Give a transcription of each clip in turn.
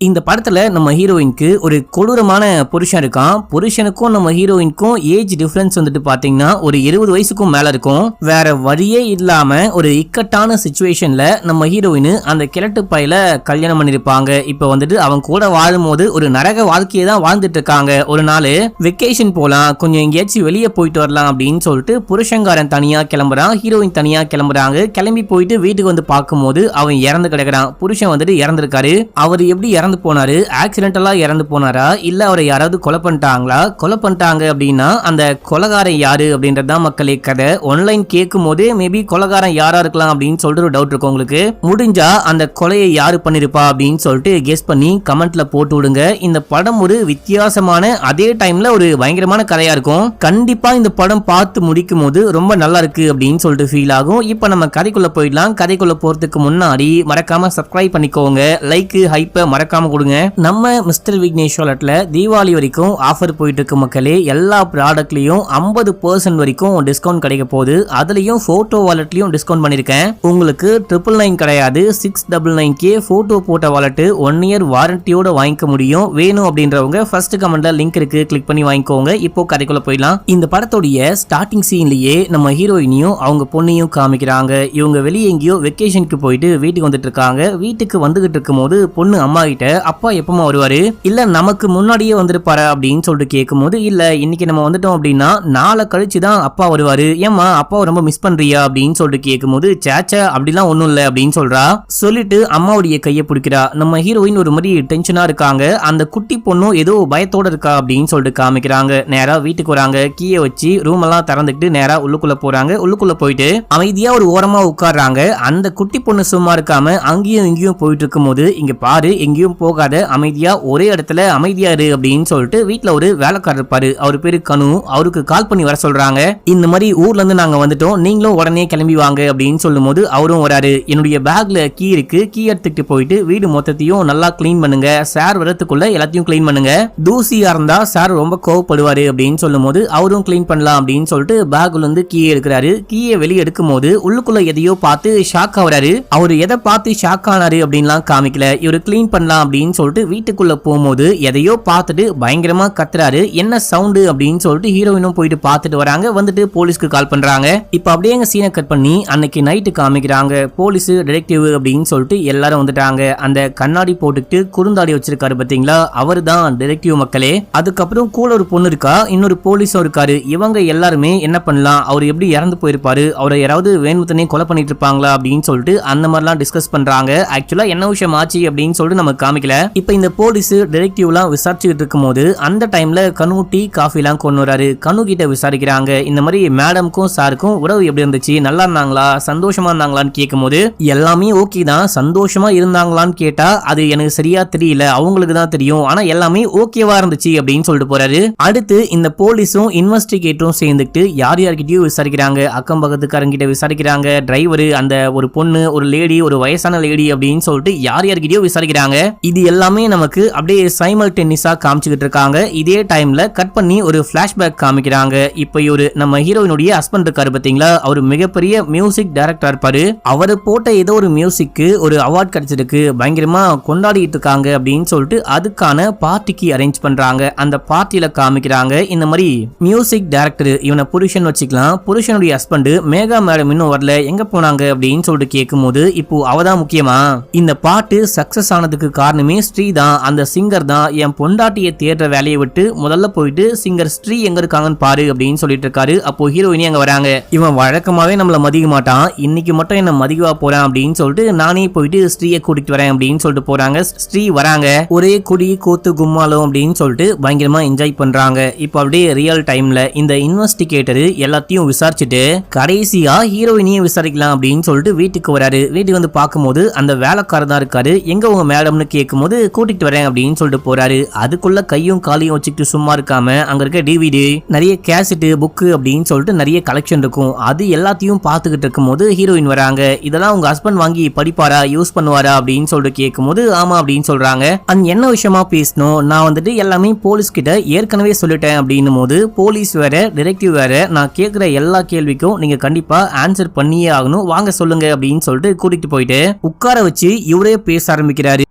இந்த படத்துல நம்ம ஹீரோயினுக்கு ஒரு கொடூரமான புருஷன் இருக்கான். புருஷனுக்கும் நம்ம ஹீரோயினுக்கும் ஏஜ் டிஃபரன்ஸ் வந்துட்டு பாத்தீங்கன்னா ஒரு 20 வயசுக்கும் மேல இருக்கும். வேற வழியே இல்லாம ஒரு இக்கட்டான சிச்சுவேஷன்ல நம்ம ஹீரோயின் அந்த கிழட்டு பையில கல்யாணம் பண்ணிருப்பாங்க. இப்ப வந்துட்டு அவங்க கூட வாழும் போது ஒரு நரக வாழ்க்கையை தான் வாழ்ந்துட்டு இருக்காங்க. ஒரு நாள் வெக்கேஷன் போலாம், கொஞ்சம் எங்கேயாச்சும் வெளியே போயிட்டு வரலாம் அப்படின்னு சொல்லிட்டு புருஷங்காரன் தனியா கிளம்புறான், ஹீரோயின் தனியா கிளம்புறாங்க. கிளம்பி போயிட்டு வீட்டுக்கு வந்து பார்க்கும்போது அவன் இறந்து கிடக்குறான். புருஷன் வந்துட்டு இறந்திருக்காரு. அவர் எப்படி இறந்து போனாரு? ஆக்சிடென்டலா இறந்து போனாரா, இல்ல அவரை யாராவது கொலை பண்ணிட்டாங்களா? கொலை பண்ணிட்டாங்க அப்படின்னா அந்த கொலைகாரன் யாரு அப்படின்றதான் மக்களே கதை. ஆன்லைன் கேட்கும் போது மேபி கொலைகாரன் யாரா இருக்கலாம் அப்படின்னு சொல்லிட்டு ஒரு டவுட் இருக்கும் உங்களுக்கு. முடிஞ்சா அந்த கொலையை யாரு பண்ணிருப்பா அப்படின்னு சொல்லிட்டு கெஸ் பண்ணி கமெண்ட்ல போட்டு விடுங்க. இந்த படம் ஒரு வித்தியாசமான அதே டைம்ல ஒரு பயங்கரமான கதையா இருக்கும். கண்டிப்பா இந்த படம் பார்த்து முடிக்கும் போது ரொம்ப நல்லா இருக்கு அப்படின்னு சொல்லிட்டு ஃபீல் ஆகும். இப்ப நம்ம கதைக்குள்ள போயிடலாம். கதைக்குள்ள போறதுக்கு முன்னாடி மறக்காம சப்ஸ்கிரைப் பண்ணிக்கோங்க, லைக் ஹைப்ப மறக்காம கொடுங்க. நம்ம மிஸ்டர் விக்னேஷ் வாலெட்ல தீபாவளி வரைக்கும் ஆஃபர் போயிட்டு இருக்கு மக்களே. எல்லா ப்ராடக்ட்லயும் 50% வரைக்கும் டிஸ்கவுண்ட் கிடைக்க போகுது. அதுலயும் போட்டோ வாலெட்லயும் டிஸ்கவுண்ட் பண்ணிருக்கேன். உங்களுக்கு 999 கிடையாது, 699 போட்டோ போட்ட வாலெட் 1 இயர் வாரண்டியோட வாங்கிக்க முடியும். வேணும் அப்படின்றவங்க ஃபர்ஸ்ட் கமெண்ட்ல லிங்க் இருக்கு, கிளிக் பண்ணி வாங்கிக்கோங்க. இப்போ கதைக்குள்ள போயிடலாம். இந்த படத்தோடைய ஸ்டார்டிங் சீன்லயே நம்ம ஹீரோயினையும் அவங்க பொண்ணையும் காமிக்கிறாங்க. இவங்க வெளியே எங்கேயோ வெக்கேஷனுக்கு போயிட்டு வீட்டுக்கு வந்துட்டு இருக்காங்க. வீட்டுக்கு வந்துகிட்டு இருக்கும் போது பொண்ணு அம்மா கிட்ட அப்பா எப்பமா வருவாரு, இல்ல நமக்கு முன்னாடியே வந்திருப்பாரு அப்படின்னு சொல்லிட்டு கேட்கும் போது, இல்ல இன்னைக்கு நம்ம வந்துட்டோம் அப்படின்னா நாளை கழிச்சுதான் அப்பா வருவாரு, ஏமா அப்பாவை ரொம்ப மிஸ் பண்றியா அப்படின்னு சொல்லிட்டு கேட்கும் போது, சேச்சா அப்படிலாம் ஒண்ணும் இல்ல அப்படின்னு சொல்றா. சொல்லிட்டு அம்மாவுடைய கையை பிடிக்கிறா. நம்ம ஹீரோயின் ஒரு மாதிரி டென்ஷனா இருக்காங்க. அந்த குட்டி பொண்ணும் ஏதோ பயத்தோட இருக்கா அப்படின்னு சொல்லிட்டு காமிக்கிறாங்க. நேரா வீட்டுக்கு வராங்க. கீயை வச்சு ரூம் எல்லாம் திறந்துட்டு நேரா உள்ளுக்குள்ள போறாங்க. உள்ளுக்குள்ள போயிட்டு அமைதியா ஒரு ஓரமா உட்கார்றாங்க. அந்த குட்டி பொண்ணு சும்மா இருக்காம அங்கேயும் இங்கேயும் போயிட்டு இருக்கும் போது, இங்க பாரு எங்கேயும் போகாத, அமைதியா ஒரே இடத்துல அமைதியா இரு அப்படின்னு சொல்லிட்டு வீட்டுல ஒரு வேலைக்காரர் இருப்பாரு. அவரு பேரு கனு. அவருக்கு கால் பண்ணி வர சொல்றாங்க. இந்த மாதிரி ஊர்ல இருந்து நாங்க வந்துட்டோம், நீங்களும் உடனே கிளம்பி வாங்க அப்படின்னு சொல்லும் போது அவரும் வராரு. என்னுடைய பேக்ல கீ இருக்கு, கீ எடுத்துட்டு போயிட்டு வீடு மொத்தத்தையும் நல்லா கிளீன் பண்ணுங்க, சார் வரத்துக்குள்ள எல்லாத்தையும் கிளீன் பண்ணுங்க, தூசியா இருந்தா சார் ரொம்ப கோவப்படுவாரு அப்படின்னு சொல்லும் போது அவரும் கிளீன் பண்ணலாம் அப்படின்னு சொல்லிட்டு பேக்ல இருந்து கீ எடுக்கிறாரு. கீயை வெளியே எடுக்கும் போது உள்ளுக்குள்ள எதையோ பார்த்து ஷாக் ஆகுறாரு. அவரு எதை பார்த்து ஷாக் ஆனாரு அப்படின்லாம் காமிக்கல. இவரு கிளீன் பண்ணலாம் அப்படின்னு சொல்லிட்டு வீட்டுக்குள்ள போகும்போது எதையோ பார்த்துட்டு பயங்கரமா கத்துறாரு. என்ன சவுண்டு அப்படின்னு சொல்லிட்டு ஹீரோயினும் போயிட்டு பார்த்துட்டு வராங்க. வந்துட்டு போலீஸ்க்கு கால் பண்றாங்க. இப்ப அப்படியே எங்க சீனை கட் பண்ணி அன்னைக்கு நைட்டு காமிக்கிறாங்க. போலீஸ் டிடெக்டிவ் அப்படின்னு சொல்லிட்டு எல்லாரும் வந்துட்டாங்க. அந்த கண்ணாடி போட்டுட்டு குறுந்தாடி வச்சிருக்காரு பாத்தீங்களா, அவரு தான் டிடெக்டிவ் மக்களே. அதுக்கப்புறம் கூட ஒரு பொண்ணு இருக்கா, இன்னொரு போலீஸும் இருக்காரு. இவங்க எல்லாருமே என்ன பண்ணலாம், அவர் எப்படி இறந்து போயிருப்பாரு, அவரை யாராவது வேணுத்தனே கொலை பண்ணிட்டு இருப்பாங்களா அப்படின்னு சொல்லிட்டு அந்த மாதிரிலாம் டிஸ்கஸ் பண்றாங்க. ஆக்சுவலா என்ன விஷயம் ஆச்சு அப்படின்னு சொல்லிட்டு நமக்கு காமிக்கல. இப்ப இந்த போலீஸ் டிடெக்டிவ்லாம் விசாரிச்சுட்டு இருக்கும் போது அந்த டைம்ல கனு டீ காஃபி எல்லாம் கொண்டு வராரு. கனு கிட்ட விசாரிக்கிறாங்க. இந்த மாதிரி மேடம்க்கும் சாருக்கும் உறவு எப்படி இருந்துச்சு, நல்லா இருந்தாங்களா, சந்தோஷமா இருந்தாங்களான்னு கேட்கும் போது, எல்லாமே ஓகே தான், சந்தோஷமா இருந்தாங்களான்னு கேட்டா அது எனக்கு சரியா தெரியல, அவங்களுக்கு தான் தெரியும், ஆனா எல்லாமே ஓகேவா இருந்துச்சு அப்படின்னு சொல்லிட்டு போறாரு. அடுத்து இந்த போலீஸும் இன்வெஸ்டிகேட்டரும் சேர்ந்துட்டு யார் யார்கிட்டயும் விசாரிக்கிறாங்க. அக்கம் பக்கத்துக்காரங்கிட்ட விசாரிக்கிறாங்க, டிரைவரு, அந்த ஒரு பொண்ணு, ஒரு லேடி, ஒரு வயசான லேடி அப்படின்னு சொல்லிட்டு யார் யார்கிட்டயோ விசாரிக்கிறாங்க. இது எல்லாமே நமக்கு அப்படியே சைமல்டேனியஸா காமிச்சுக்கிட்டு இருக்காங்க. இதே டைம்ல கட் பண்ணி ஒரு பிளாஷ்பேக் காமிக்கிறாங்க. இப்ப இவரு நம்ம ஹீரோயினுடைய ஹஸ்பண்ட் இருக்காரு பாத்தீங்களா, அவர் மிகப்பெரிய மியூசிக் டைரக்டர் இருப்பாரு. அவரு போட்ட ஏதோ ஒரு மியூசிக்கு ஒரு அவார்ட் கிடைச்சிருக்கு, பயங்கரமா கொண்டாடிட்டு இருக்காங்க அப்படின்னு சொல்லிட்டு அதுக்கான பார்ட்டிக்கு அரேஞ்ச் பண்றாங்க. அந்த பார்ட்டியில காமிக்கிறாங்க. இந்த மாதிரி மியூசிக் டைரக்டர் இவனை புருஷன் வச்சுக்கலாம். புருஷனுடைய ஹஸ்பண்ட் மேகா மேடம் இன்னும் வரல, எங்க போனாங்க அப்படின்னு சொல்லிட்டு கேட்கும் போது, இப்போ அவதான் முக்கியமா, இந்த பாட்டு சக்சஸ் ஆனதுக்கு காரணமே ஸ்ரீ தான், அந்த சிங்கர் தான், என் பொண்டாட்டியை தேடுற வேலையை விட்டு முதல்ல போயிட்டு சிங்கர் ஸ்ரீ எங்க இருக்காங்கன்னு பாரு அப்படின்னு சொல்லிட்டு இருக்காரு. அப்போ ஹீரோயினி அங்க வராங்க. இவன் வழக்கமாவே நம்மள மதிக்க மாட்டான், இன்னைக்கு மட்டும் என்ன மதிக்கவா போறேன் அப்படின்னு சொல்லிட்டு நானே போயிட்டு ஸ்ரீயை கூட்டிட்டு வரேன் அப்படின்னு சொல்லிட்டு போறாங்க. ஸ்ரீ வராங்க. ஒரே குடி கூத்து கும்மாலும் அப்படின்னு சொல்லிட்டு பயங்கரமா என்ஜாய் பண்றாங்க. இப்போ அப்படியே ரியல் டைம்ல இந்த இன்வெஸ்டிகேட்டர் எல்லாத்தையும் விசாரிச்சுட்டு கடைசியா ஹீரோயினியை விசாரிக்கலாம் அப்படின்னு சொல்லிட்டு வீட்டுக்கு வராரு. வீட்டுக்கு வந்து பார்க்கும்போது அந்த வேலைக்காரர் தான் இருக்காரு. எங்க உங்க மேடம்னு கேட்கும் போது கூட்டிட்டு வரேன் அப்படின்னு சொல்லிட்டு போறாரு. அதுக்குள்ள கையும் காலையும் வச்சுக்கிட்டு சும்மா இருக்காம அங்க இருக்க டிவிடி, நிறைய கேசட், புக்கு அப்படின்னு சொல்லிட்டு நிறைய கலெக்ஷன் இருக்கும். அது எல்லாத்தையும் பார்த்துக்கிட்டு இருக்கும் போது ஹீரோயின் வராங்க. இதெல்லாம் உங்க ஹஸ்பண்ட் வாங்கி படிப்பாரா, யூஸ் பண்ணுவாரா அப்படின்னு சொல்லிட்டு கேட்கும் போது ஆமா அப்படின்னு சொல்றாங்க. அண்ட் என்ன விஷயமா பேசணும், நான் வந்துட்டு எல்லாமே போலீஸ் கிட்ட ஏற்கனவே சொல்லிட்டேன் அப்படின்னும் போது, போலீஸ் வேற டிடெக்டிவ் வேற, நான் கேட்கிற எல்லா கேள்விக்கும் நீங்க கண்டிப்பா ஆன்சர் பண்ணியே ஆகணும், வாங்க சொல்லுங்க அப்படின்னு சொல்லிட்டு கூட்டிட்டு போயிட்டு உட்கார வச்சு இவரே பேச ஆரம்பிக்கிறாரு.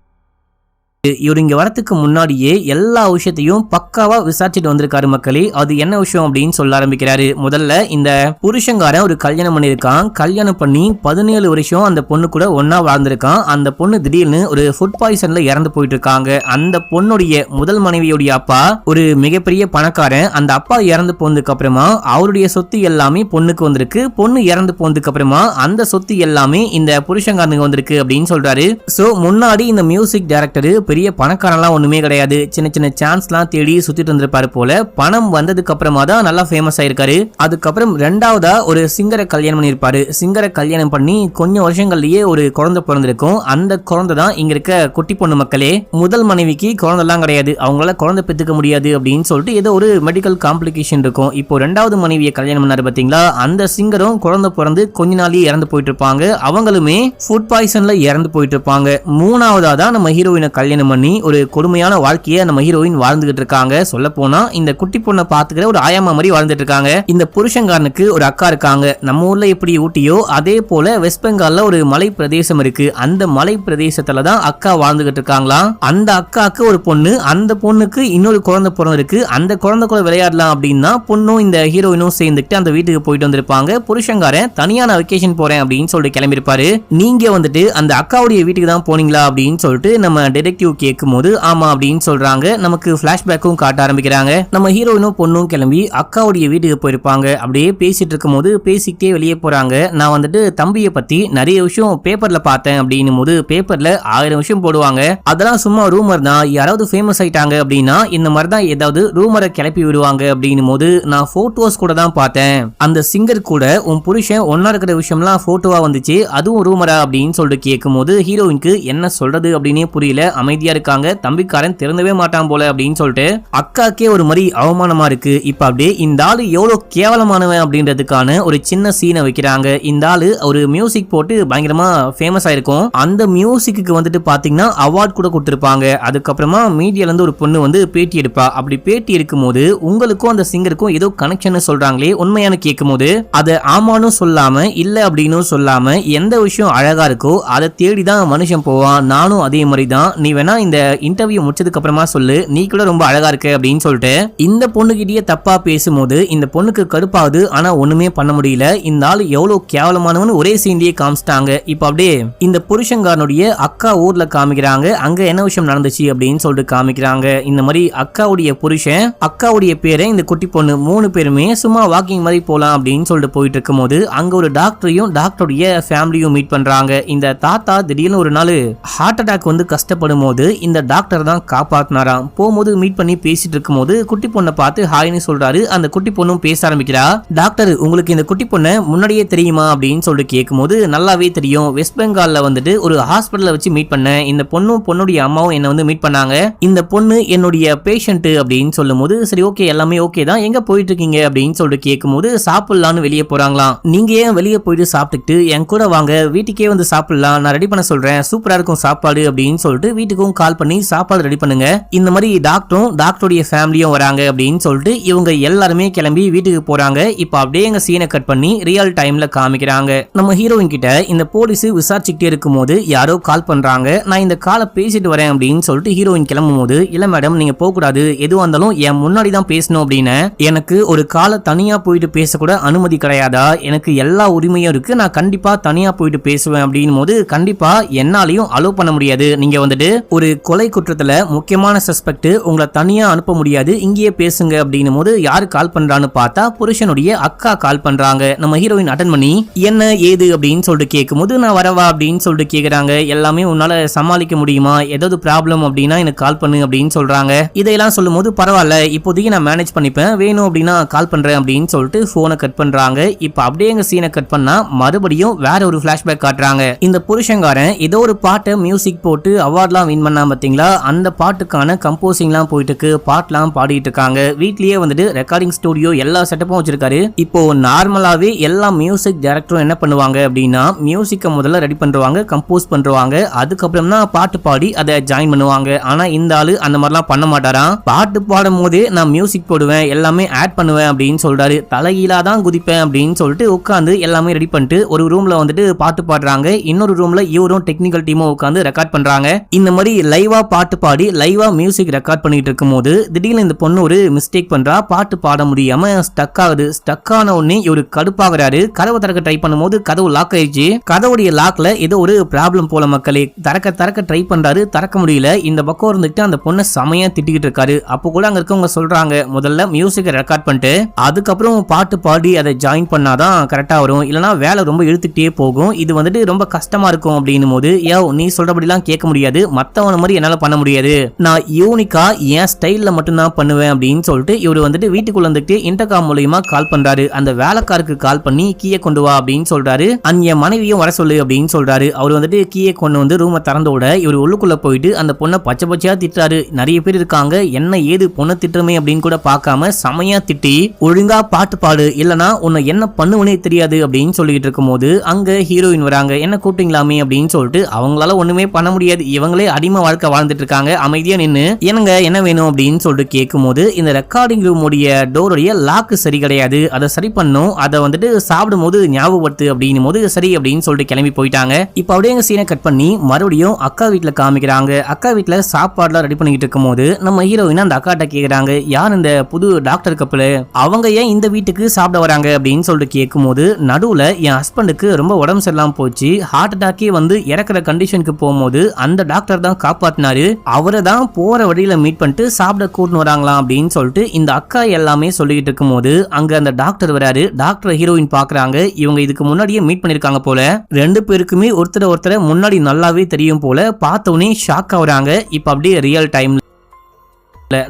இவர் இங்க வரத்துக்கு முன்னாடியே எல்லா விஷயத்தையும் பக்காவா விசாரிச்சுட்டு வந்திருக்காரு மக்களே. அது என்ன விஷயம் அப்படின்னு சொல்ல ஆரம்பிக்கிறாரு. முதல்ல இந்த புருஷங்காரன் ஒரு கல்யாணம் பண்ணிருக்கான். கல்யாணம் பண்ணி 17 வருஷம் அந்த பொண்ணு கூட ஒன்னா வாழ்ந்திருக்கான். அந்த பொண்ணு திடீர்னு ஒரு ஃபுட் பாய்சன்ல இறந்து போயிட்டு இருக்காங்க. அந்த பொண்ணுடைய முதல் மனைவியுடைய அப்பா ஒரு மிகப்பெரிய பணக்காரன். அந்த அப்பா இறந்து போனதுக்கு அப்புறமா அவருடைய சொத்து எல்லாமே பொண்ணுக்கு வந்திருக்கு. பொண்ணு இறந்து போனதுக்கு அப்புறமா அந்த சொத்து எல்லாமே இந்த புருஷங்காரனுக்கு வந்திருக்கு அப்படின்னு சொல்றாரு. சோ முன்னாடி இந்த மியூசிக் டைரக்டர் பெரிய பணக்காரன்லாம் ஒண்ணுமே கிடையாது. சின்ன சின்ன சான்ஸ்லாம் தேடி சுத்திட்டு இருந்திருப்பாரு போல. பணம் வந்ததுக்கு அப்புறமா தான் நல்லா ஃபேமஸ் ஆயிருக்காரு. அதுக்கப்புறம் ரெண்டாவதா ஒரு சிங்கரை கல்யாணம் பண்ணிருப்பாரு. சிங்கரை கல்யாணம் பண்ணி கொஞ்சம் வருஷங்கள்லயே ஒரு குழந்தை பிறந்திருக்கும். அந்த குழந்தை தான் இங்க இருக்க குட்டி பொண்ணு மக்களே. முதல் மனைவிக்கு குழந்தைலாம் கிடையாது. அவங்களால குழந்தை பெற்றுக்க முடியாது அப்படின்னு சொல்லிட்டு ஏதோ ஒரு மெடிக்கல் காம்ப்ளிகேஷன் இருக்கும். இப்போ ரெண்டாவது மனைவியை கல்யாணம் பண்ணாரு பாத்தீங்களா, அந்த சிங்கரும் குழந்தை பிறந்து கொஞ்ச நாளே இறந்து போயிட்டு இருப்பாங்க. அவங்களுமே ஃபுட் பாய்சன்ல இறந்து போயிட்டு இருப்பாங்க. மூணாவதா தான் நம்ம ஹீரோயினை கல்யாணம் பண்ணி ஒரு கொடுமையான வாழ்க்கையை நம்ம ஹீரோயின் வாழ்ந்துகிட்டு இருக்காங்க. சொல்ல போனா இந்த குட்டி பொண்ணை பாத்துக்கிற ஒரு ஆயாமா மாதிரி வாழ்ந்துட்டு இருக்காங்க. இந்த புருஷங்காரனுக்கு ஒரு அக்கா இருக்காங்க. நம்ம ஊர்ல எப்படி ஊட்டியோ அதே போல வெஸ்ட் பெங்கால்ல ஒரு மலை பிரதேசம் இருக்கு. அந்த மலை பிரதேசத்துல தான் அக்கா வாழ்ந்துகிட்டு இருக்காங்களாம். அந்த அக்காக்கு ஒரு பொண்ணு, அந்த பொண்ணுக்கு இன்னொரு குழந்தை பிறந்திருக்கு. அந்த குழந்தை கூட விளையாடலாம் அப்படின்னா பொண்ணும் இந்த ஹீரோயினும் சேர்ந்துட்டு அந்த வீட்டுக்கு போயிட்டு வந்திருப்பாங்க. புருஷங்காரன் தனியா நான் வெக்கேஷன் போறேன் அப்படின்னு சொல்லிட்டு கிளம்பிருப்பாரு. நீங்க வந்துட்டு அந்த அக்காவுடைய வீட்டுக்கு தான் போனீங்களா அப்படின்னு சொல்லிட்டு நம்ம டிடெக்டிவ் கேட்கும் போது ஆமா அப்படின்னு சொல்றாங்க. நமக்கு பிளாஷ்பேக்கும் காட்ட ஆரம்பிக்கிறாங்க. நம்ம ஹீரோயினும் பொண்ணும் கிளம்பி அக்காவுடைய வீட்டுக்கு போயிருப்பாங்க. அப்படியே பேசிட்டு இருக்கும் போது பேசிக்கிட்டே வெளியே போறாங்க. நான் வந்துட்டு தம்பியை பத்தி நிறைய விஷயம் பேப்பர்ல பார்த்தேன் அப்படின்னும் போது பேப்பர்ல 1000 விஷயம் போடுவாங்க. அதெல்லாம் சும்மா ரூமர் தான். யாராவது ஃபேமஸ் ஆயிட்டாங்க அப்படின்னா இந்த மாதிரி தான் ஏதாவது ரூமரை கிளப்பி விடுவாங்க அப்படின்னும் போது நான் போட்டோஸ் கூட தான் பார்த்தேன். அந்த சிங்கர் கூட உன் புருஷன் ஒன்னா இருக்கிற விஷயம்லாம் போட்டோவா வந்துச்சு, அதுவும் ரூமரா அப்படின்னு சொல்லிட்டு கேட்கும் போது ஹீரோயினுக்கு என்ன சொல்றது அப்படின்னே புரியல. அமைதியா இருக்காங்க. தம்பிக்காரன் திறந்தவே மாட்டான் போல அப்படின்னு சொல்லிட்டு அக்காக்கே ஒரு மாதிரி அவமானமா இருக்கு. இப்ப அப்படியே இந்த ஆளு எவ்வளவு கேவலமானவன் அப்படின்றதுக்கான ஒரு சின்ன சீனை வைக்கிறாங்க. இந்த ஆளு ஒரு மியூசிக் போட்டு பயங்கரமா ஃபேமஸ் ஆயிருக்கும். அந்த மியூசிக்கு வந்துட்டு பாத்தீங்கன்னா அவார்ட் கூட கொடுத்திருப்பாங்க. அதுக்கப்புறமா மீடியால இருந்து ஒரு பொண்ணு வந்து பேட்டி எடுப்பா. அப்படி பேட்டி எடுக்கும் போது உங்களுக்கும் அந்த சிங்கருக்கும் ஏதோ கனெக்ஷன் சொல்றாங்களே, உண்மையான கேட்கும் போது அதை ஆமான்னு சொல்லாம இல்ல அப்படின்னு சொல்லாம எந்த விஷயம் அழகா இருக்கோ அதை தேடிதான் மனுஷன் போவான். நானும் அதே மாதிரி தான். நீ வேணா இந்த இன்டர்வியூ முடிச்சதுக்கு அப்புறமா சொல்லு, நீ கூட ரொம்ப அழகா இருக்க அப்படின்னு சொல்லிட்டு இந்த பொண்ணுகிட்டயே தப்பா பேசும்போது இந்த பொண்ணுக்கு கடுப்பாகுது. ஆனா ஒண்ணுமே பண்ண முடியல. இந்த ஆளு எவ்வளவு கேவலமானவன்னு ஒரே சீன்லயே காமிச்சிட்டாங்க. இப்ப அப்படியே இந்த புருஷங்காரனுடைய அக்கா ஊர்ல காமிக்கிறாங்க. அங்க என்ன விஷயம் நடந்துச்சு அப்படின்னு சொல்லிட்டு காமிக்கிறாங்க. இந்த மாதிரி அக்காவுடைய புருஷன், அக்காவுடைய பேரை இந்த குட்டி பொண்ணு 3 பேருமே சும்மா வாக்கிங் மாதிரி போலாம் அப்படின்னு சொல்லிட்டு போயிட்டு இருக்கும் போது அங்க ஒரு டாக்டரையும் டாக்டருடைய ஃபேமிலியும் மீட் பண்றாங்க. இந்த தாத்தா திடீர்னு ஒரு நாள் ஹார்ட் அட்டாக் வந்து கஷ்டப்படும் போது இந்த டாக்டர் தான் காப்பாத்தினாராம். போகும்போது மீட் பண்ணி பேசிட்டு இருக்கும் போது குட்டி பொண்ணை பார்த்து ஹாய்னு சொல்றாரு. அந்த குட்டி பொண்ணும் பேச ஆரம்பிக்கிறா. டாக்டர் உங்களுக்கு இந்த குட்டி பொண்ணை முன்னாடியே தெரியுமா அப்படின்னு சொல்லிட்டு கேட்கும் போது நல்லாவே தெரியும். வெஸ்ட் பெங்கால்ல வந்துட்டு ஒரு ஹாஸ்பிட்டல்ல வச்சு மீட் பண்ணேன். இந்த பொண்ணும் பொண்ணுடைய அம்மாவும் என்ன வந்து மீட் பண்ணாங்க. இந்த பொண்ணு என்னுடைய பேஷண்ட் அப்படின்னு சொல்லும் போது சரி ஓகே எல்லாமே ஓகே தான், எங்க போயிட்டு இருக்கீங்க அப்படின்னு சொல்லிட்டு கேட்கும் போது சாப்பிடலான்னு வெளியே போறாங்களாம். நீங்க ஏன் வெளியே போயிட்டு சாப்பிட்டுட்டு என் கூட வாங்க, வீட்டுக்கே வந்து சாப்பிடலாம், நான் ரெடி பண்ண சொல்றேன், சூப்பரா இருக்கும் சாப்பாடு அப்படின்னு சொல்லிட்டு வீட்டுக்கும் கால் பண்ணி சாப்பாடு ரெடி பண்ணுங்க. இந்த மாதிரி டாக்டரும் டாக்டருடைய ஃபேமிலியும் வராங்க அப்படின்னு சொல்லிட்டு இவங்க எல்லாருமே கிளம்பி வீட்டுக்கு போறாங்க. இப்ப அப்படியே எங்க சீனை கட் பண்ணி ரியல் டைம்ல காமிக்கிறாங்க. நம்ம ஹீரோயின் கிட்ட இந்த போலீஸ் விசாரிச்சுக்கிட்டே இருக்கும் போது யாரோ கால் பண்றாங்க. நான் இந்த காலை பேசிட்டு வரேன் அப்படின்னு சொல்லிட்டு ஹீரோயின் கிளம்பும் போது இல்ல மேடம் நீங்க போக கூடாது, எதுவா இருந்தாலும் என் முன்னாடி தான் பேசணும் அப்படின்னு. எனக்கு ஒரு காலை தனியா போயிட்டு பேசக்கூட அனுமதி கிடையாதா? எனக்கு எல்லா உரிமையும் இருக்கு, நான் கண்டிப்பா தனியா போயிட்டு பேசுவேன் அப்படின்னு போது கண்டிப்பா என்னாலையும் அலோவ் பண்ண முடியாது. நீங்க வந்துட்டு ஒரு கொலை குற்றத்துல முக்கியமான சஸ்பெக்ட், உங்களை தனியா அனுப்ப முடியாது, இங்கேயே பேசுங்க அப்படின்னும் போது யாரு கால் பண்றான்னு பார்த்தா புருஷனுடைய அக்கா கால் பண்றாங்க. நம்ம ஹீரோயின் அட்டன் பண்ணி என்ன ஏது அப்படின்னு சொல்லிட்டு கேட்கும் போது நான் வரவா அப்படின்னு சொல்லிட்டு கேக்குறாங்க. எல்லாமே உன்னால சமாளிக்க முடியுமா, ஏதாவது ப்ராப்ளம் அப்படின்னா எனக்கு கால் பண்ணு அப்படின்னு சொல்றாங்க. இதையெல்லாம் சொல்லும் போது பரவாயில்ல இப்போதைக்கு நான் மேனேஜ் பண்ணிப்பேன், வேணும் அப்படின்னா கால் பண்றேன் அப்படின்னு சொல்லிட்டு போனை கட் பண்றாங்க. இப்ப அப்படியே எங்க சீனை கட் பண்ணா மறுபடியும் வேற ஒரு பிளாஷ்பேக் காட்டுறாங்க. இந்த புருஷங்காரன் ஏதோ ஒரு பாட்டை மியூசிக் போட்டு அவார்ட்லாம் வின் பண்ணா பாத்தீங்களா, அந்த பாட்டுக்கான கம்போசிங்லாம் போயிட்டு இருக்கு, பாட்டுலாம் பாடிட்டு இருக்காங்க. வீட்லயே வந்துட்டு ரெக்கார்டிங் ஸ்டுடியோ எல்லா செட்டப்பும் வச்சிருக்காரு. இப்போ நார்மலாவே எல்லா மியூசிக் டைரக்டரும் என்ன பண்ணுவாங்க அப்படின்னா மியூசிக்கை முதல்ல ரெடி பண்றாங்க, கம்போஸ் பண்றாங்க, அதுக்கப்புறம் தான் பாட்டு பாடி அதை ஜாயின் பண்ணுவாங்க. ஆனா இந்த ஆளு அந்த மாதிரிலாம் பண்ண மாட்டாராம். பாட்டு பாடும் போதே நான் மியூசிக் போடுவேன், எல்லாமே ஆட் பண்ணுவேன் அப்படின்னு சொல்றாரு. தலைகீழா தான் குதிப்பேன் அப்படின்னு சொல்லிட்டு உட்காந்து எல்லாமே ரெடி பண்ணிட்டு ஒரு ரூம்ல வந்துட்டு பாட்டு பாடுறாங்க. இன்னொரு ரூம்ல இவரும் டெக்னிக்கல் டீமும் உட்காந்து ரெக்கார்ட் பண்றாங்க. இந்த மாதிரி இப்படி லைவா பாட்டு பாடி லைவா மியூசிக் ரெக்கார்ட் பண்ணிட்டு இருக்கும்போது திடீர்னு இந்த பொண்ணு ஒரு மிஸ்டேக் பண்றா, பாட்டு பாட முடியாம ஸ்டக் ஆகுது. ஸ்டக் ஆன உடனே இவரு கடுப்பாகிறாரு. கதவை திறக்க ட்ரை பண்ணும்போது கதவு லாக் ஆயிடுச்சு. கதவுடைய லாக்ல ஏதோ ஒரு ப்ராப்ளம் போல மக்களே. திறக்க ட்ரை பண்றாரு, திறக்க முடியல. இந்த பக்கம் இருந்துட்டு அந்த பொண்ணை செமையா திட்டிக்கிட்டு இருக்காரு. அப்போ கூட அங்க இருக்கவங்க சொல்றாங்க, முதல்ல மியூசிக் ரெக்கார்ட் பண்ணிட்டு அதுக்கப்புறம் பாட்டு பாடி அதை ஜாயின் பண்ணாதான் கரெக்டா வரும், இல்லனா வேலை ரொம்ப இழுத்துட்டே போகும், இது வந்துட்டு ரொம்ப கஷ்டமா இருக்கும் அப்படின்னும் போது, நீ சொல்றபடிலாம் கேட்க முடியாது, மத்தவன மாதிரி என்னால பண்ண முடியாது, நான் யூனிக்கா என் ஸ்டைல்ல மட்டும் தான் பண்ணுவேன் அப்படின்னு சொல்லிட்டு இவரு வந்துட்டு வீட்டுக்குள்ள வந்துட்டு இன்டர்காம் மூலமா கால் பண்றாரு. அந்த வேலைக்காருக்கு கால் பண்ணி கீயை கொண்டு வா அப்படின்னு சொல்றாரு. என் மனைவியும் வர சொல்லு அப்படின்னு சொல்றாரு. அவர் வந்துட்டு கீயை கொண்டு வந்து ரூமை திறந்து விட இவர் உள்ளுக்குள்ள போயிட்டு அந்த பொண்ணை பச்சை பச்சையா திட்டுறாரு. நிறைய பேர் இருக்காங்க, என்ன ஏது பொண்ணை திட்டுறமே அப்படின்னு கூட பார்க்காம செமையா திட்டி, ஒழுங்கா பாட்டு பாடு இல்லனா உன்னை என்ன பண்ணுவனே தெரியாது அப்படின்னு சொல்லிட்டு இருக்கும் போது அங்க ஹீரோயின் வராங்க. என்ன கூப்பிட்டீங்களாமே அப்படின்னு சொல்லிட்டு அவங்களால ஒண்ணுமே பண்ண முடியாது, இவங்களே அடிமை வாழ்க்கை வாழ்ந்துட்டு இருக்காங்க. அமைதியா நின்னு என்னங்க என்ன வேணும் அப்படின்னு சொல்லிட்டு கேட்கும் போது, இந்த ரெக்கார்டிங் ரூம் உடைய டோருடைய லாக்கு சரி கிடையாது, அதை சரி பண்ணும், அதை வந்துட்டு சாப்பிடும் போது ஞாபகப்படுத்து அப்படின்னும் போது சரி அப்படின்னு சொல்லிட்டு கிளம்பி போயிட்டாங்க. இப்ப அப்படியே சீனை கட் பண்ணி மறுபடியும் அக்கா வீட்டுல காமிக்கிறாங்க. அக்கா வீட்டுல சாப்பாடுலாம் ரெடி பண்ணிட்டு இருக்கும் போது நம்ம ஹீரோயின் அந்த அக்காட்ட கேக்குறாங்க, யார் இந்த புது டாக்டர் கப்பல், அவங்க ஏன் இந்த வீட்டுக்கு சாப்பிட வராங்க அப்படின்னு சொல்லிட்டு கேட்கும் போது, நடுவுல என் ஹஸ்பண்டுக்கு ரொம்ப உடம்பு சரியில்லாம போச்சு, ஹார்ட் அட்டாக்கே வந்து இறக்குற கண்டிஷனுக்கு போகும்போது அந்த டாக்டர் தான் காப்பாத்தினாரு, அவரை தான் போற வழியில மீட் பண்ணிட்டு சாப்பிட கூட்டின்னு வராங்களாம் அப்படின்னு சொல்லிட்டு இந்த அக்கா எல்லாமே சொல்லிட்டு இருக்கும் போது அங்க அந்த டாக்டர் வராரு. டாக்டர் ஹீரோயின் பாக்குறாங்க, இவங்க இதுக்கு முன்னாடியே மீட் பண்ணிருக்காங்க போல, ரெண்டு பேருக்குமே ஒருத்தரை முன்னாடி நல்லாவே தெரியும் போல, பார்த்தவனே ஷாக் ஆகுறாங்க. இப்ப அப்படியே ரியல் டைம்ல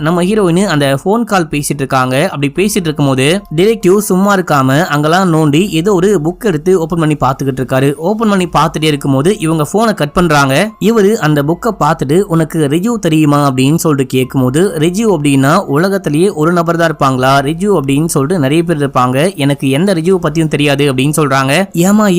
நம்ம ஹீரோயின் அந்த போன் கால் பேசிட்டு இருக்காங்க. அப்படி பேசிட்டு இருக்கும் போது டிடெக்டிவ் சும்மா இருக்காம அங்கெல்லாம் நோண்டி ஏதோ ஒரு புக் எடுத்து ஓபன் பண்ணி பாத்துக்கிட்டு இருக்காரு. ஓபன் பண்ணி பாத்துட்டே இருக்கும் போது இவங்க போனை கட் பண்றாங்க. இவரு அந்த புக்கை பார்த்துட்டு உனக்கு ரிஜியூ தெரியுமா அப்படின்னு சொல்லிட்டு கேட்கும் போது, ரிஜியூ அப்படின்னா உலகத்திலேயே ஒரு நபர் தான் இருப்பாங்களா, ரிஜியூ அப்படின்னு சொல்லிட்டு நிறைய பேர் இருப்பாங்க, எனக்கு எந்த ரிஜியூ பத்தியும் தெரியாது அப்படின்னு சொல்றாங்க.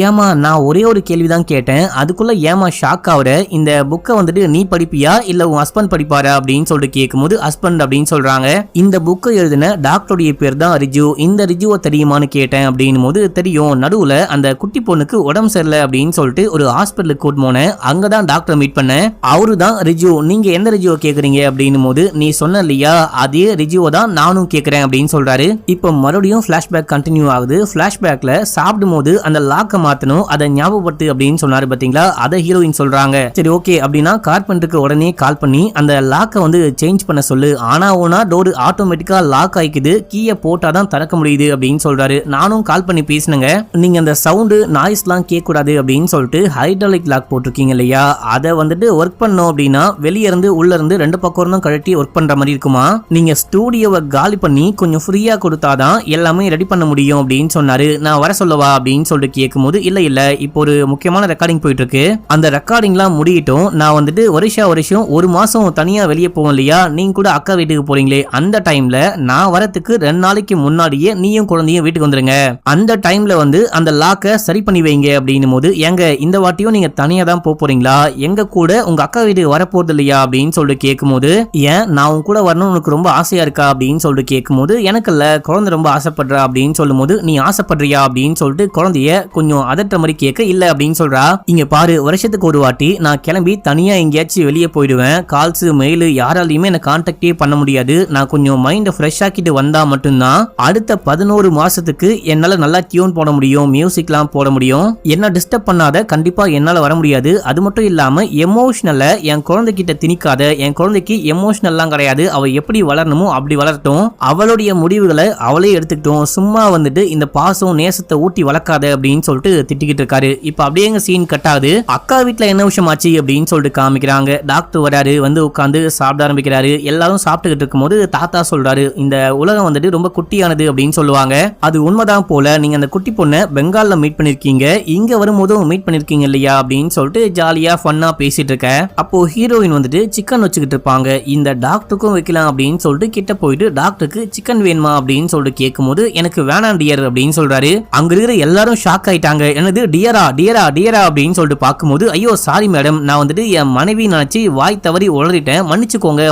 ஏமா நான் ஒரே ஒரு கேள்விதான் கேட்டேன், அதுக்குள்ள ஏமா ஷாக் ஆகுற, இந்த புக்கை வந்துட்டு நீ படிப்பியா இல்ல உன் ஹஸ்பண்ட் படிப்பாரா அப்படின்னு சொல்லிட்டு கேட்கும் போது ஹஸ்பண்ட் அப்படின்னு சொல்றாங்க. இந்த புக்கை எழுதின டாக்டருடைய பேர் தான் ரிஜு, இந்த ரிஜுவை தெரியுமான்னு கேட்டேன் அப்படின்னும் போது தெரியும், நடுவுல அந்த குட்டி பொண்ணுக்கு உடம்பு சரியில்லை அப்படின்னு சொல்லிட்டு ஒரு ஹாஸ்பிட்டலுக்கு கூட்டு போனேன், அங்கதான் டாக்டர் மீட் பண்ணேன், அவரு தான் ரிஜு, நீங்க எந்த ரிஜுவை கேக்குறீங்க அப்படின்னும் போது, நீ சொன்ன இல்லையா அதே ரிஜுவை தான் நானும் கேக்குறேன் அப்படின்னு சொல்றாரு. இப்ப மறுபடியும் பிளாஷ்பேக் கண்டினியூ ஆகுது. பிளாஷ்பேக்ல சாப்பிடும் போது அந்த லாக்க மாத்தணும், அதை ஞாபகப்படுத்து அப்படின்னு சொன்னாரு பாத்தீங்களா, அதை ஹீரோயின் சொல்றாங்க. சரி ஓகே அப்படின்னா கார்பெண்டருக்கு உடனே கால் பண்ணி அந்த லாக்க வந்து சேஞ்ச் பண்ண சொல்லு, ஆனா டோர் ஆட்டோமேட்டிக்கா லாக் ஆயிக்குது, கீயை போட்டாதான் திறக்க முடியுது அப்படின்னு சொல்றாரு. நானும் கால் பண்ணி பேசினுங்க, நீங்க அந்த சவுண்டு நாய்ஸ்லாம் கேட்க கூடாது அப்படின்னு சொல்லிட்டு ஹைட்ராலிக் லாக் போட்டிருக்கீங்க இல்லையா, அதை வந்துட்டு ஒர்க் பண்ணோம் அப்படின்னா வெளியே இருந்து உள்ள இருந்து ரெண்டு பக்கம் தான் கழட்டி ஒர்க் பண்ற மாதிரி இருக்குமா, நீங்க ஸ்டூடியோவை காலி பண்ணி கொஞ்சம் ஃப்ரீயா கொடுத்தாதான் எல்லாமே ரெடி பண்ண முடியும் அப்படின்னு சொன்னாரு. நான் வர சொல்லவா அப்படின்னு சொல்லிட்டு கேட்கும் போது, இல்ல இப்போ ஒரு முக்கியமான ரெக்கார்டிங் போயிட்டு இருக்கு, அந்த ரெக்கார்டிங்லாம் முடியட்டும், நான் வந்துட்டு வருஷம் ஒரு மாசம் தனியா வெளியே போவோம் இல்லையா, நீங்க கூட அக்கா வீட்டுக்கு போறீங்களே, அந்த டைம்ல நான் வரதுக்கு 2 நாளைக்கு முன்னாடியே நீயும் குழந்தையும் வீட்டுக்கு வந்துருங்க, அந்த டைம்ல வந்து அந்த லாக்க சரி பண்ணி வைங்க அப்படின்னும் போது, எங்க இந்த வாட்டியும் நீங்க தனியா தான் போறீங்களா, எங்க கூட உங்க அக்கா வீட்டுக்கு வர போறது இல்லையா அப்படின்னு சொல்லிட்டு கேட்கும் போது, ஏன் நான் உன் கூட வரணும் உனக்கு ரொம்ப ஆசையா இருக்கா அப்படின்னு சொல்லிட்டு கேட்கும் போது, எனக்கு இல்ல குழந்தை ரொம்ப ஆசைப்படுறா அப்படின்னு சொல்லும் போது, நீ ஆசைப்படுறியா அப்படின்னு சொல்லிட்டு குழந்தைய கொஞ்சம் அதட்ட மாதிரி கேட்க, இல்ல அப்படின்னு சொல்றா. இங்க பாரு, வருஷத்துக்கு ஒரு வாட்டி நான் கிளம்பி தனியா எங்கேயாச்சும் வெளியே போயிடுவேன், கால்ஸ் மெயில் யாராலையுமே என்ன கான்டாக்டே பண்ண முடியாது, நான் கொஞ்சம் மைண்ட் ஃப்ரெஷ் ஆக்கிட்டு வந்தா மட்டும்தான் அடுத்த 11 மாசத்துக்கு என்னால நல்லா டியூன் போட முடியும், மியூசிக்லாம் போட முடியும், என்ன டிஸ்டர்ப் பண்ணாத கண்டிப்பா என்னால வர முடியாது, அது மட்டும் இல்லாம எமோஷனல என் குழந்தைகிட்ட திணிக்காத, என் குழந்தைக்கு எமோஷனல்லாம் கிடையாது, அவ எப்படி வளரணுமோ அப்படி வளரட்டும், அவளுடைய முடிவுகளை அவளே எடுத்துக்கிட்டோம், சும்மா வந்துட்டு இந்த பாசம் நேசத்தை ஊட்டி வளர்க்காத அப்படின்னு சொல்லிட்டு திட்டிக்கிட்டு இருக்காரு. இப்ப அப்படியே சீன் கட் ஆகுது. அக்கா வீட்டுல என்ன விஷயம் ஆச்சு அப்படின்னு சொல்லிட்டு காமிக்கிறாங்க. டாக்டர் வராரு, வந்து உட்காந்து சாப்பிட ஆரம்பிக்கிறாரு. எல்லாரும் சாப்பிட்டுக்கிட்டு இருக்கும்போது தாத்தா சொல்றாரு, இந்த உலகம் வந்துட்டு ரொம்ப குட்டியானது அப்படின்னு சொல்லுவாங்க, அது உண்மைதான் போல, நீங்க அந்த குட்டி பொண்ணை பெங்கால்ல மீட் பண்ணிருக்கீங்க, இங்க வரும்போதும் மீட் பண்ணிருக்கீங்க இல்லையா அப்படின்னு சொல்லிட்டு ஜாலியா ஃபன்னா பேசிட்டு இருக்க. அப்போ ஹீரோயின் வந்துட்டு சிக்கன் வச்சுக்கிட்டு இருப்பாங்க, இந்த டாக்டருக்கும் வைக்கலாம் அப்படின்னு சொல்லிட்டு கிட்ட போயிட்டு டாக்டருக்கு சிக்கன் வேணுமா அப்படின்னு சொல்லிட்டு கேட்கும் போது, எனக்கு வேணாம் டியர் அப்படின்னு சொல்றாரு. அங்க இருக்கிற எல்லாரும் ஷாக் ஆயிட்டாங்க, என்னது டியரா டியரா டியரா அப்படின்னு சொல்லிட்டு பார்க்கும்போது, ஐயோ சாரி மேடம், நான் வந்துட்டு என் மனைவி நினைச்சு வாய் தவறி உளறிட்டேன், மன்னிச்சுக்கோங்க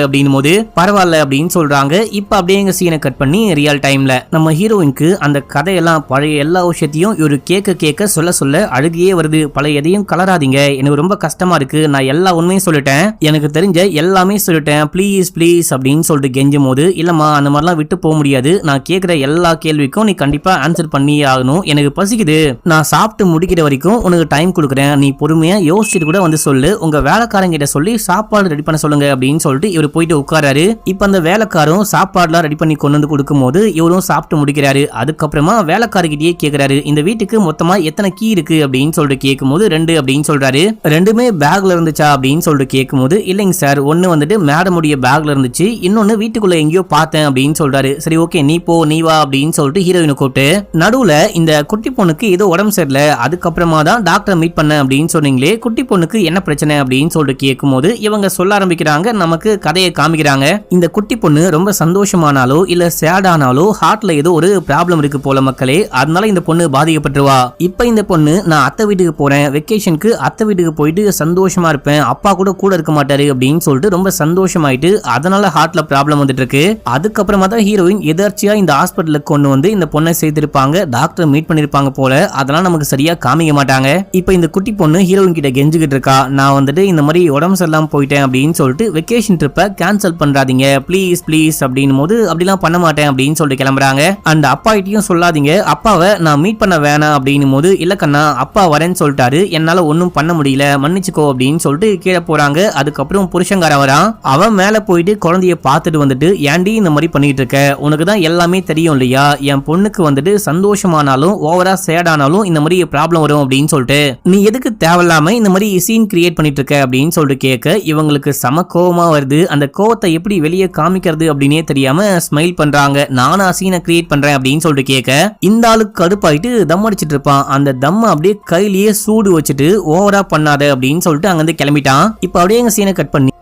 அப்படின்னு போது பரவாயில்ல அப்படின்னு சொல்றாங்க. இப்ப அப்படியே எங்க சீனை கட் பண்ணி ரியல் டைம்ல நம்ம ஹீரோயினுக்கு அந்த கதையெல்லாம் பழைய எல்லா விஷயத்தையும் ஒரு கேட்க சொல்ல சொல்ல அழுகியே வருது. பழைய எதையும் கலராதீங்க, எனக்கு ரொம்ப கஷ்டமா இருக்கு, நான் எல்லா உண்மையும் சொல்லிட்டேன், எனக்கு தெரிஞ்ச எல்லாமே சொல்லிட்டேன், ப்ளீஸ் ப்ளீஸ் அப்படின்னு சொல்லிட்டு கெஞ்சும் போது இல்லம்மா அந்த மாதிரிலாம் விட்டு போக முடியாது, நான் கேட்கிற எல்லா கேள்விக்கும் நீ கண்டிப்பா ஆன்சர் பண்ணியே ஆகணும், எனக்கு பசிக்குது, நான் சாப்பிட்டு முடிக்கிற வரைக்கும் உனக்கு டைம் கொடுக்குறேன், நீ பொறுமையா யோசிச்சுட்டு கூட வந்து சொல்லு, உங்க வேலைக்காரங்கிட்ட சொல்லி சாப்பாடு ரெடி பண்ண சொல்லுங்க அப்படின்னு சொல்லிட்டு இவர் போயிட்டு உட்காராரு. இப்ப அந்த வேலைக்காரும் சாப்பாடுலாம் ரெடி பண்ணி கொண்டு வந்து கொடுக்கும் போது இவரும் சாப்பிட்டு முடிக்கிறாரு. அதுக்கப்புறமா வேலைக்காரர்கிட்டயே கேக்குறாரு, இந்த வீட்டுக்கு மொத்தமா எத்தனை கீ இருக்கு அப்படின்னு சொல்லிட்டு கேட்கும் போது 2 அப்படின்னு சொல்றாரு. ரெண்டுமே பேக்ல இருந்துச்சா அப்படின்னு சொல்லிட்டு கேட்கும் போது இல்லைங்க சார், ஒன்னு வந்துட்டு மேடமுடைய பேக்ல இருந்துச்சு, இன்னொன்னு வீட்டுக்குள்ள எங்கேயோ பார்த்தேன் அப்படின்னு சொல்றாரு. சரி ஓகே நீ போ நீ வா அப்படின்னு சொல்லிட்டு ஹீரோயினை கூப்பிட்டு நடுவுல இந்த குட்டி பொண்ணுக்கு ஏதோ உடம்பு சரியில்லை, அதுக்கப்புறமா தான் டாக்டர் மீட் பண்ண அப்படின்னு சொன்னீங்களே, குட்டி பொண்ணுக்கு என்ன பிரச்சனை அப்படின்னு சொல்லிட்டு கேட்கும் போது இவங்க சொல்ல ஆரம்பிக்கிறாங்க, நமக்கு கதையை காமிக்கிறாங்க. இந்த குட்டி பொண்ணு ரொம்ப சந்தோஷமானாலோ இல்ல சேட் ஆனாலோ ஹார்ட்ல ஏதோ ஒரு ப்ராப்ளம் இருக்கு போல மக்களே, அதனால இந்த பொண்ணு பாதிக்கப்பட்டுருவா. இப்ப இந்த பொண்ணு நான் அத்தை வீட்டுக்கு போறேன், வெக்கேஷனுக்கு அத்தை வீட்டுக்கு போயிட்டு சந்தோஷமா இருப்பேன், அப்பா கூட இருக்க மாட்டாரு அப்படின்னு சொல்லிட்டு ரொம்ப சந்தோஷமாயிட்டு அதனால ஹார்ட்ல ப்ராப்ளம் வந்துட்டு இருக்கு. அதுக்கப்புறமா தான் ஹீரோயின் எதர்ச்சியா இந்த ஹாஸ்பிட்டலுக்கு கொண்டு வந்து இந்த பொண்ணை சேர்த்திருப்பாங்க, டாக்டர் மீட் பண்ணிருப்பாங்க போல, அதெல்லாம் நமக்கு சரியா காமிக்க மாட்டாங்க. இப்ப இந்த குட்டி பொண்ணு ஹீரோயின் கிட்ட கெஞ்சிக்கிட்டு இருக்கா, நான் வந்துட்டு இந்த மாதிரி உடம்பு சரியில்லாம போயிட்டேன் அப்படின்னு சொல்லிட்டு வெக்கேஷன் ட்ரிப்பை கேன்சல் பண்றாதீங்க ப்ளீஸ் ப்ளீஸ் அப்படின்னும் போது அப்படிலாம் பண்ண மாட்டேன் அப்படின்னு சொல்லிட்டு கிளம்புறாங்க. அந்த அப்பா கிட்டயும் சொல்லாதீங்க, அப்பாவை நான் மீட் பண்ண வேணாம் அப்படின்னும் போது இல்ல கண்ணா அப்பா வரேன்னு சொல்லிட்டாரு, என்னால ஒன்னும் பண்ண முடியல மன்னிச்சுக்கோ அப்படின்னு சொல்லிட்டு கீழே போறாங்க. அதுக்கப்புறம் புருஷங்கார வரான், அவன் மேல போயிட்டு குழந்தைய பார்த்துட்டு வந்துட்டு ஏன்டி இந்த மாதிரி பண்ணிட்டு இருக்க, உனக்கு தான் எல்லாமே தெரியும் இல்லையா, என் பொண்ணுக்கு வந்துட்டு சந்தோஷமானாலும் ஓவரா சேட் ஆனாலும் இந்த மாதிரி ப்ராப்ளம் வரும் அப்படின்னு சொல்லிட்டு நீ எதுக்கு தேவையில்லாம இந்த மாதிரி சீன் கிரியேட் பண்ணிட்டு இருக்க அப்படின்னு சொல்லிட்டு கேட்க இவங்களுக்கு சம கோவமா வருது. அந்த கோவத்தை எப்படி வெளியே காமிக்கிறது அப்படின்னே தெரியாம ஸ்மைல் பண்றாங்க, நானா சீனை கிரியேட் பண்றேன் அப்படின்னு சொல்லிட்டு கேட்க இந்த ஆளுக்கு கடுப்பாயிட்டு தம் அடிச்சிட்டு இருப்பான். அந்த தம் அப்படியே கையிலேயே சூடு வச்சுட்டு ஓவரா பண்ணாத அப்படின்னு சொல்லிட்டு அங்கிருந்து கிளம்பிட்டான். இப்ப அப்படியே எங்க சீனை கட் பண்ணி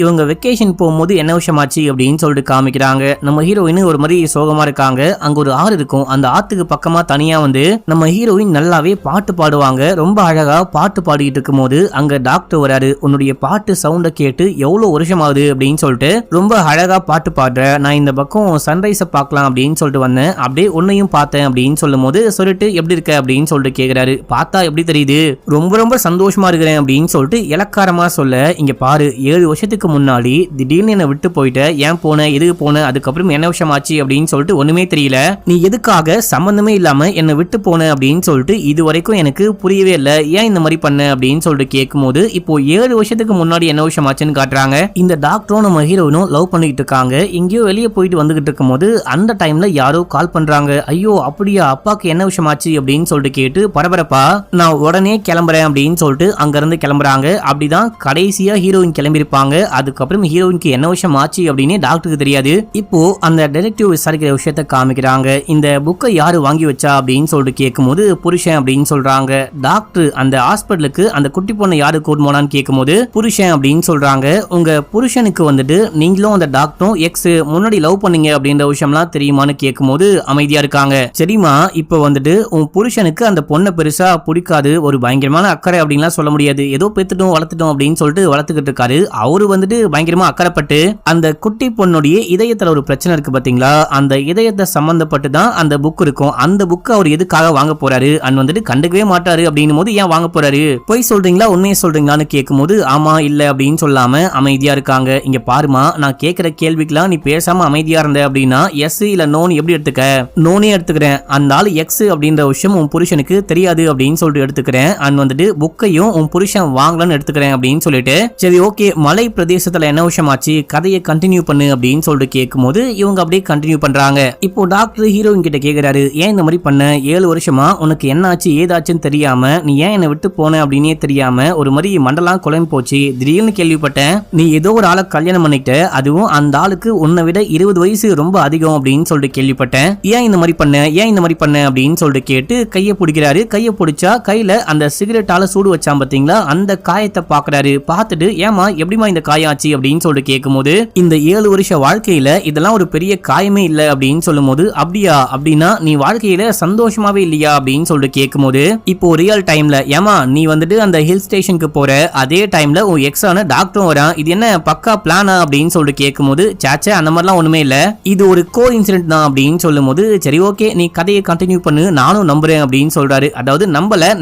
இவங்க வெக்கேஷன் போகும்போது என்ன விஷயமாச்சு அப்படின்னு சொல்லிட்டு காமிக்கிறாங்க. நம்ம ஹீரோயின் ஒரு மாதிரி சோகமா இருக்காங்க. அங்க ஒரு ஆறு இருக்கும், அந்த ஆத்துக்கு பக்கமா தனியா வந்து நம்ம ஹீரோயின் நல்லாவே பாட்டு பாடுவாங்க. ரொம்ப அழகா பாட்டு பாடிட்டு இருக்கும் போது அங்க டாக்டர் வராரு, உன்னுடைய பாட்டு சவுண்ட கேட்டு எவ்வளவு வருஷம் ஆகுது அப்படின்னு சொல்லிட்டு, ரொம்ப அழகா பாட்டு பாடுற, நான் இந்த பக்கம் சன்ரைஸ பார்க்கலாம் அப்படின்னு சொல்லிட்டு வந்தேன், அப்படியே உன்னையும் பார்த்தேன் அப்படின்னு சொல்லும் போது சொல்லிட்டு எப்படி இருக்க அப்படின்னு சொல்லிட்டு கேக்குறாரு. பார்த்தா எப்படி தெரியுது, ரொம்ப ரொம்ப சந்தோஷமா இருக்கிறேன் அப்படின்னு சொல்லிட்டு இலக்காரமா சொல்ல, இங்க பாரு 7 வருஷத்துக்கு முன்னாடி திடீர்னு என்ன விட்டு போயிட்ட, ஏன் போன எதுக்கு போன, அதுக்கப்புறம் என்ன விஷயம் ஆச்சு அப்படின்னு சொல்லிட்டு ஒண்ணுமே தெரியல, நீ எதுக்காக சம்பந்தமே இல்லாம என்ன விட்டு போன அப்படின்னு சொல்லிட்டு இது வரைக்கும் எனக்கு புரியவே இல்லை, ஏன் இந்த மாதிரி பண்ண அப்படின்னு சொல்லிட்டு கேட்கும் போது இப்போ 7 வருஷத்துக்கு முன்னாடி என்ன விஷயம் ஆச்சுன்னு காட்டுறாங்க. இந்த டாக்டரும் நம்ம ஹீரோயினும் லவ் பண்ணிட்டு இருக்காங்க. எங்கேயோ வெளியே போயிட்டு வந்துகிட்டு இருக்கும் போது அந்த டைம்ல யாரோ கால் பண்றாங்க, ஐயோ அப்படியா அப்பாக்கு என்ன விஷயம் ஆச்சு அப்படின்னு சொல்லிட்டு கேட்டு பரபரப்பா நான் உடனே கிளம்புறேன் அப்படின்னு சொல்லிட்டு அங்க இருந்து கிளம்புறாங்க. அப்படிதான் கடைசியா ஹீரோயின் கிளம்பிருப்பாங்க. அதுக்கப்புறம் ஹீரோயினுக்கு என்ன விஷயம் ஆச்சு அப்படின்னு டாக்டருக்கு தெரியாது. இப்போ அந்த டிடெக்டிவ் விசாரிக்கிற விஷயத்த காமிக்கிறாங்க. இந்த புக்கை யாரு வாங்கி வச்சா அப்படின்னு சொல்லிட்டு கேட்கும் போது புருஷன் அப்படின்னு சொல்றாங்க. டாக்டர் அந்த ஹாஸ்பிட்டலுக்கு அந்த குட்டி பொண்ணை யாரு கூட்டு போனான்னு கேட்கும் போது புருஷன் அப்படின்னு சொல்றாங்க. உங்க புருஷனுக்கு வந்துட்டு நீங்களும் அந்த டாக்டரும் எக்ஸ் முன்னாடி லவ் பண்ணீங்க அப்படின்ற விஷயம்லாம் தெரியுமான்னு கேட்கும் போது அமைதியா இருக்காங்க. சரிமா இப்ப வந்துட்டு உன் புருஷனுக்கு அந்த பொண்ணை பெருசா பிடிக்காது, ஒரு பயங்கரமான அக்கறை அப்படின்லாம் சொல்ல முடியாது, ஏதோ பெத்துட்டோம் வளர்த்துட்டோம் அப்படின்னு சொல்லிட்டு வளர்த்துக்கிட்டு இருக்காரு. அவரு வந்துட்டு பயங்கரமா அக்கறைப்பட்டு அந்த குட்டி பொண்ணுடைய இதயத்துல ஒரு பிரச்சனை இருக்கு பாத்தீங்களா, அந்த இதயத்தை சம்பந்தப்பட்டு தான் அந்த புக் இருக்கும். அந்த புக் அவர் எதுக்காக வாங்க போறாரு அண்ட் வந்துட்டு கண்டுக்கவே மாட்டாரு அப்படின்னும் போது ஏன் வாங்க போறாரு, பொய் சொல்றீங்களா உண்மையை சொல்றீங்களான்னு கேட்கும் போது ஆமா இல்ல அப்படின்னு சொல்லாம அமைதியா இருக்காங்க. இங்க பாருமா நான் கேட்கிற கேள்விக்கெல்லாம் நீ பேசாம அமைதியா இருந்த அப்படின்னா எஸ் இல்ல நோன் எப்படி எடுத்துக்க, நோனே எடுத்துக்கிறேன், அந்த ஆள் எக்ஸ் அப்படின்ற விஷயம் உன் புருஷனுக்கு தெரியாது அப்படின்னு சொல்லிட்டு எடுத்துக்கிறேன், அண்ட் வந்துட்டு புக்கையும் உன் புருஷன் வாங்கலன்னு எடுத்துக்கிறேன் அப்படின்னு சொல்லிட்டு சரி ஓகே மலை பிரதேசத்துல என்ன விஷயமாச்சு கதையை கண்டினியூ பண்ணு அப்படின்னு சொல்லிட்டு கேட்கும் போது இவங்க அப்படியே கண்டினியூ பண்றாங்க. இப்போ டாக்டர் ஹீரோயின் கிட்ட கேக்குறாரு, ஏன் இந்த மாதிரி பண்ண, 7 வருஷமா உனக்கு என்ன ஆச்சு ஏதாச்சுன்னு தெரியாம நீ ஏன் என்னை விட்டு போன அப்படின்னே தெரியாம ஒரு மாதிரி மண்டலாம் குழம்பு போச்சு, திடீர்னு கேள்விப்பட்டேன் நீ ஏதோ ஒரு ஆளை கல்யாணம் பண்ணிட்ட, அதுவும் அந்த ஆளுக்கு உன்னை விட 20 வயசு ரொம்ப அதிகம் அப்படின்னு சொல்லிட்டு கேள்விப்பட்டேன், ஏன் இந்த மாதிரி பண்ண ஏன் இந்த மாதிரி பண்ண அப்படின்னு சொல்லிட்டு கேட்டு கையை பிடிக்கிறாரு. கையை பிடிச்சா கையில அந்த சிகரெட்டால சூடு வச்சான் பாத்தீங்களா, அந்த காயத்தை பாக்குறாரு. பார்த்துட்டு ஏமா எப்படிமா இந்த இந்த காயாச்சு அப்படின்னு சொல்லிட்டு கேட்கும்போது இந்த 7 வருஷ வாழ்க்கையில இதெல்லாம் ஒரு பெரிய காயமே இல்ல அப்படின்னு சொல்லும் போது அப்படியா, அப்படின்னா நீ வாழ்க்கையில சந்தோஷமாவே இல்லையா அப்படின்னு சொல்லிட்டு கேட்கும்போது இப்போ ரியல் டைம்ல ஏமா நீ வந்துட்டு அந்த ஹில் ஸ்டேஷனுக்கு போற அதே டைம்ல உன் எக்ஸான டாக்டரும் வரான், இது என்ன பக்கா பிளானா அப்படின்னு சொல்லிட்டு கேட்கும்போது சாச்சா அந்த மாதிரிலாம் ஒண்ணுமே இல்ல, இது ஒரு கோ இன்சிடென்ட் தான் அப்படின்னு சொல்லும் போது சரி ஓகே நீ கதையை கண்டினியூ பண்ணு நானும் நம்புறேன் அப்படின்னு சொல்றாரு. அதாவது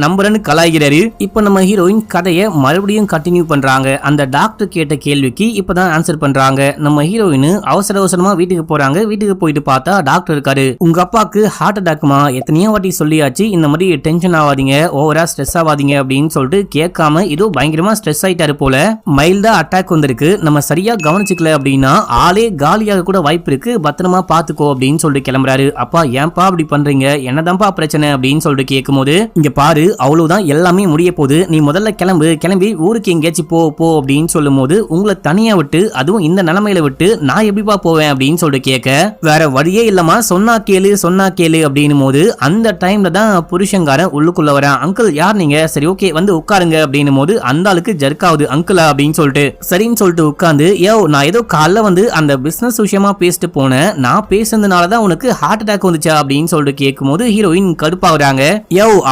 நம்புறேன்னு கலாய்கிறாரு. இப்போ நம்ம ஹீரோயின் கதையை மறுபடியும் கண்டினியூ பண்றாங்க. அந்த டாக்டர் கேட்ட கேள்விக்கு இப்பதான் ஆன்சர் பண்றாங்க. நம்ம ஹீரோயின் அவசர அவசரமா வீட்டுக்கு போறாங்க. வீட்டுக்கு போயிட்டு பார்த்தா டாக்டர் இருக்காரு. உங்க அப்பாக்கு ஹார்ட் அட்டாக்மா, எத்தனையோ வாட்டி சொல்லியாச்சு இந்த மாதிரி டென்ஷன் ஆகாதீங்க, ஓவரா ஸ்ட்ரெஸ் ஆகாதீங்க அப்படின்னு சொல்லிட்டு கேட்காம ஏதோ பயங்கரமா ஸ்ட்ரெஸ் ஆயிட்டாரு போல. மைல்டா அட்டாக் வந்திருக்கு, நம்ம சரியா கவனிச்சுக்கல அப்படின்னா ஆளே காலியாக கூட வாய்ப்பு இருக்கு, பத்திரமா பாத்துக்கோ அப்படின்னு சொல்லிட்டு கிளம்புறாரு. அப்பா ஏன்பா அப்படி பண்றீங்க, என்னதான்ப்பா பிரச்சனை அப்படின்னு சொல்லிட்டு கேட்கும்போது இங்க பாரு அவ்வளவுதான் எல்லாமே முடிய போகுது, நீ முதல்ல கிளம்பி ஊருக்கு எங்கேயாச்சும் போ அப்படின்னு சொல்லும் போது உங்களை தனியா விட்டு அதுவும் இந்த நிலைமையில விட்டு நான் எப்படிப்பா போவேன் அப்படின்னு சொல்லிட்டு கேட்க வேற வழியே இல்லமா சொன்னா கேளு அப்படின்னும் போது அந்த டைம்ல தான் புருஷங்காரன் உள்ளுக்குள்ள வரான். அங்கிள் யார் நீங்க, சரி ஓகே வந்து உட்காருங்க அப்படின்னும் போது அந்த ஆளுக்கு ஜர்க்காவுது அங்கிளா அப்படின்னு சொல்லிட்டு சரின்னு சொல்லிட்டு உட்கார்ந்து நான் ஏதோ காலைல வந்து அந்த பிசினஸ் விஷயமா பேசிட்டு போனேன், நான் பேசுனதுனாலதான் உனக்கு ஹார்ட் அட்டாக் வந்துச்சா அப்படின்னு சொல்லிட்டு கேட்கும்போது ஹீரோயின் கடுப்பாகிறாங்க.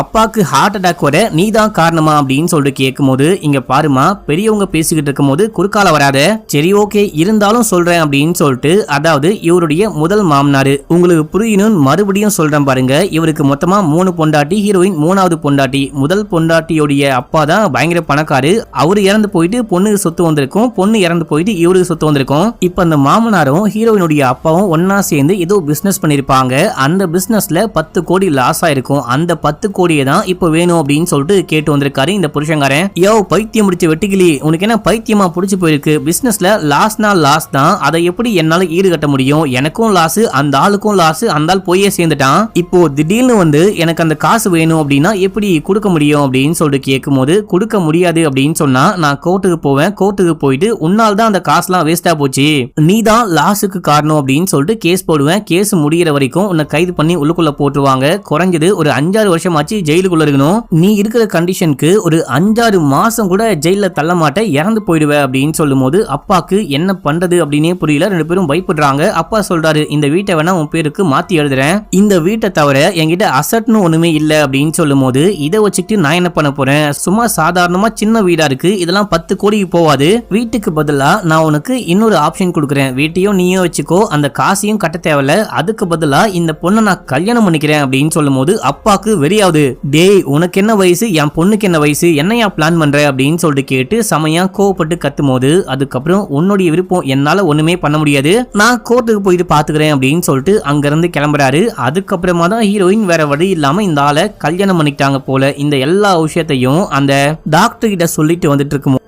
அப்பாக்கு ஹார்ட் அட்டாக் வர நீ தான் காரணமா அப்படின்னு சொல்லிட்டு கேட்கும்போது இங்க பாருமா பெரியவங்க பேசிக்கிட்டு இருக்கும் போது குறுக்கால வராத, சரி ஓகே இருந்தாலும் சொல்றேன் அப்படின்னு சொல்லிட்டு அதாவது இவருடைய முதல் மாமனாரு உங்களுக்கு புரியணும் மறுபடியும் சொல்றேன் பாருங்க, இவருக்கு மொத்தமா 3 பொண்டாட்டி, ஹீரோயின் 3வது பொண்டாட்டி. முதல் பொண்டாட்டியோடைய அப்பா தான் பயங்கர பணக்காரு, அவரு இறந்து போயிட்டு பொண்ணுக்கு சொத்து வந்திருக்கும், பொண்ணு இறந்து போயிட்டு இவருக்கு சொத்து வந்திருக்கும். இப்ப அந்த மாமனாரும் ஹீரோயினுடைய அப்பாவும் ஒன்னா சேர்ந்து ஏதோ பிசினஸ் பண்ணிருப்பாங்க. அந்த பிசினஸ்ல 10 கோடி லாஸ் ஆயிருக்கும். அந்த 10 கோடியை தான் இப்ப வேணும் அப்படின்னு சொல்லிட்டு கேட்டு வந்திருக்காரு இந்த புருஷங்காரன். பைத்தியம் முடிச்ச வெட்டிக்கிளி, உனக்கு என்ன பைத்தியமா புடிச்சு போயிருக்கு, பிசினஸ்ல லாஸ்னா லாஸ் தான், அதை எப்படி என்னால ஈடுகட்ட முடியும், எனக்கும் லாஸ் அந்த ஆளுக்கும் லாஸ், அந்த ஆள் போயே சேர்ந்துட்டான், இப்போ திடீர்னு வந்து எனக்கு அந்த காசு வேணும் அப்படின்னா எப்படி கொடுக்க முடியும் அப்படின்னு சொல்லிட்டு கேட்கும்போது கொடுக்க முடியாது அப்படின்னு சொன்னா நான் கோர்ட்டுக்கு போவேன், கோர்ட்டுக்கு போயிட்டு உன்னால் தான் அந்த காசுலாம் வேஸ்டா போச்சு, நீ தான் லாஸுக்கு காரணம் அப்படின்னு சொல்லிட்டு கேஸ் போடுவேன், கேஸ் முடிகிற வரைக்கும் உன்னை கைது பண்ணி உள்ளுக்குள்ள போட்டுருவாங்க, குறைஞ்சது ஒரு 5-6 வருஷம் ஆச்சு ஜெயிலுக்குள்ள இருக்கணும், நீ இருக்கிற கண்டிஷனுக்கு ஒரு 5-6 மாசம் கூட ஜெயில தள்ள மாட்டேன், இறந்து போயிடுவ அப்படின்னு சொல்லும் போது அப்பாக்கு என்ன பண்றது அப்படின்னே புரியல. 2 பேரும் பயப்படுறாங்க. அப்பா சொல்றாரு இந்த வீட்டை வேணா உன் பேருக்கு மாத்தி எழுதுறேன், இந்த வீட்டை தவிர என்கிட்ட அசட்னு ஒண்ணுமே இல்ல அப்படின்னு சொல்லும் போது இதை வச்சுட்டு நான் என்ன பண்ண போறேன், சும்மா சாதாரணமா சின்ன வீடா இருக்கு, இதெல்லாம் 10 கோடிக்கு போவாது, வீட்டுக்கு பதிலா நான் உனக்கு இன்னொரு ஆப்ஷன் கொடுக்குறேன், வீட்டையும் நீயும் வச்சுக்கோ, அந்த காசையும் கட்ட தேவையில்ல, அதுக்கு பதிலா இந்த பொண்ணை நான் கல்யாணம் பண்ணிக்கிறேன் அப்படின்னு சொல்லும் போது அப்பாக்கு வெறியாவது, டேய் உனக்கு என்ன வயசு, என் பொண்ணுக்கு என்ன வயசு, என்னையா பிளான் பண்ற அப்படின்னு சொல்லிட்டு கேட்டு சமையா கோவப்பட்டு கத்தும் போது அதுக்கப்புறம் உன்னுடைய விருப்பம் என்னால ஒண்ணுமே பண்ண முடியாது, நான் கோர்ட்டுக்கு போயிட்டு பாத்துக்கிறேன் அப்படின்னு சொல்லிட்டு அங்க இருந்து கிளம்புறாரு. அதுக்கப்புறமா தான் ஹீரோயின் வேற வழி இல்லாம இந்த ஆளை கல்யாணம் பண்ணிக்கிட்டாங்க போல. இந்த எல்லா விஷயத்தையும் அந்த டாக்டர் கிட்ட சொல்லிட்டு வந்துட்டு இருக்கும்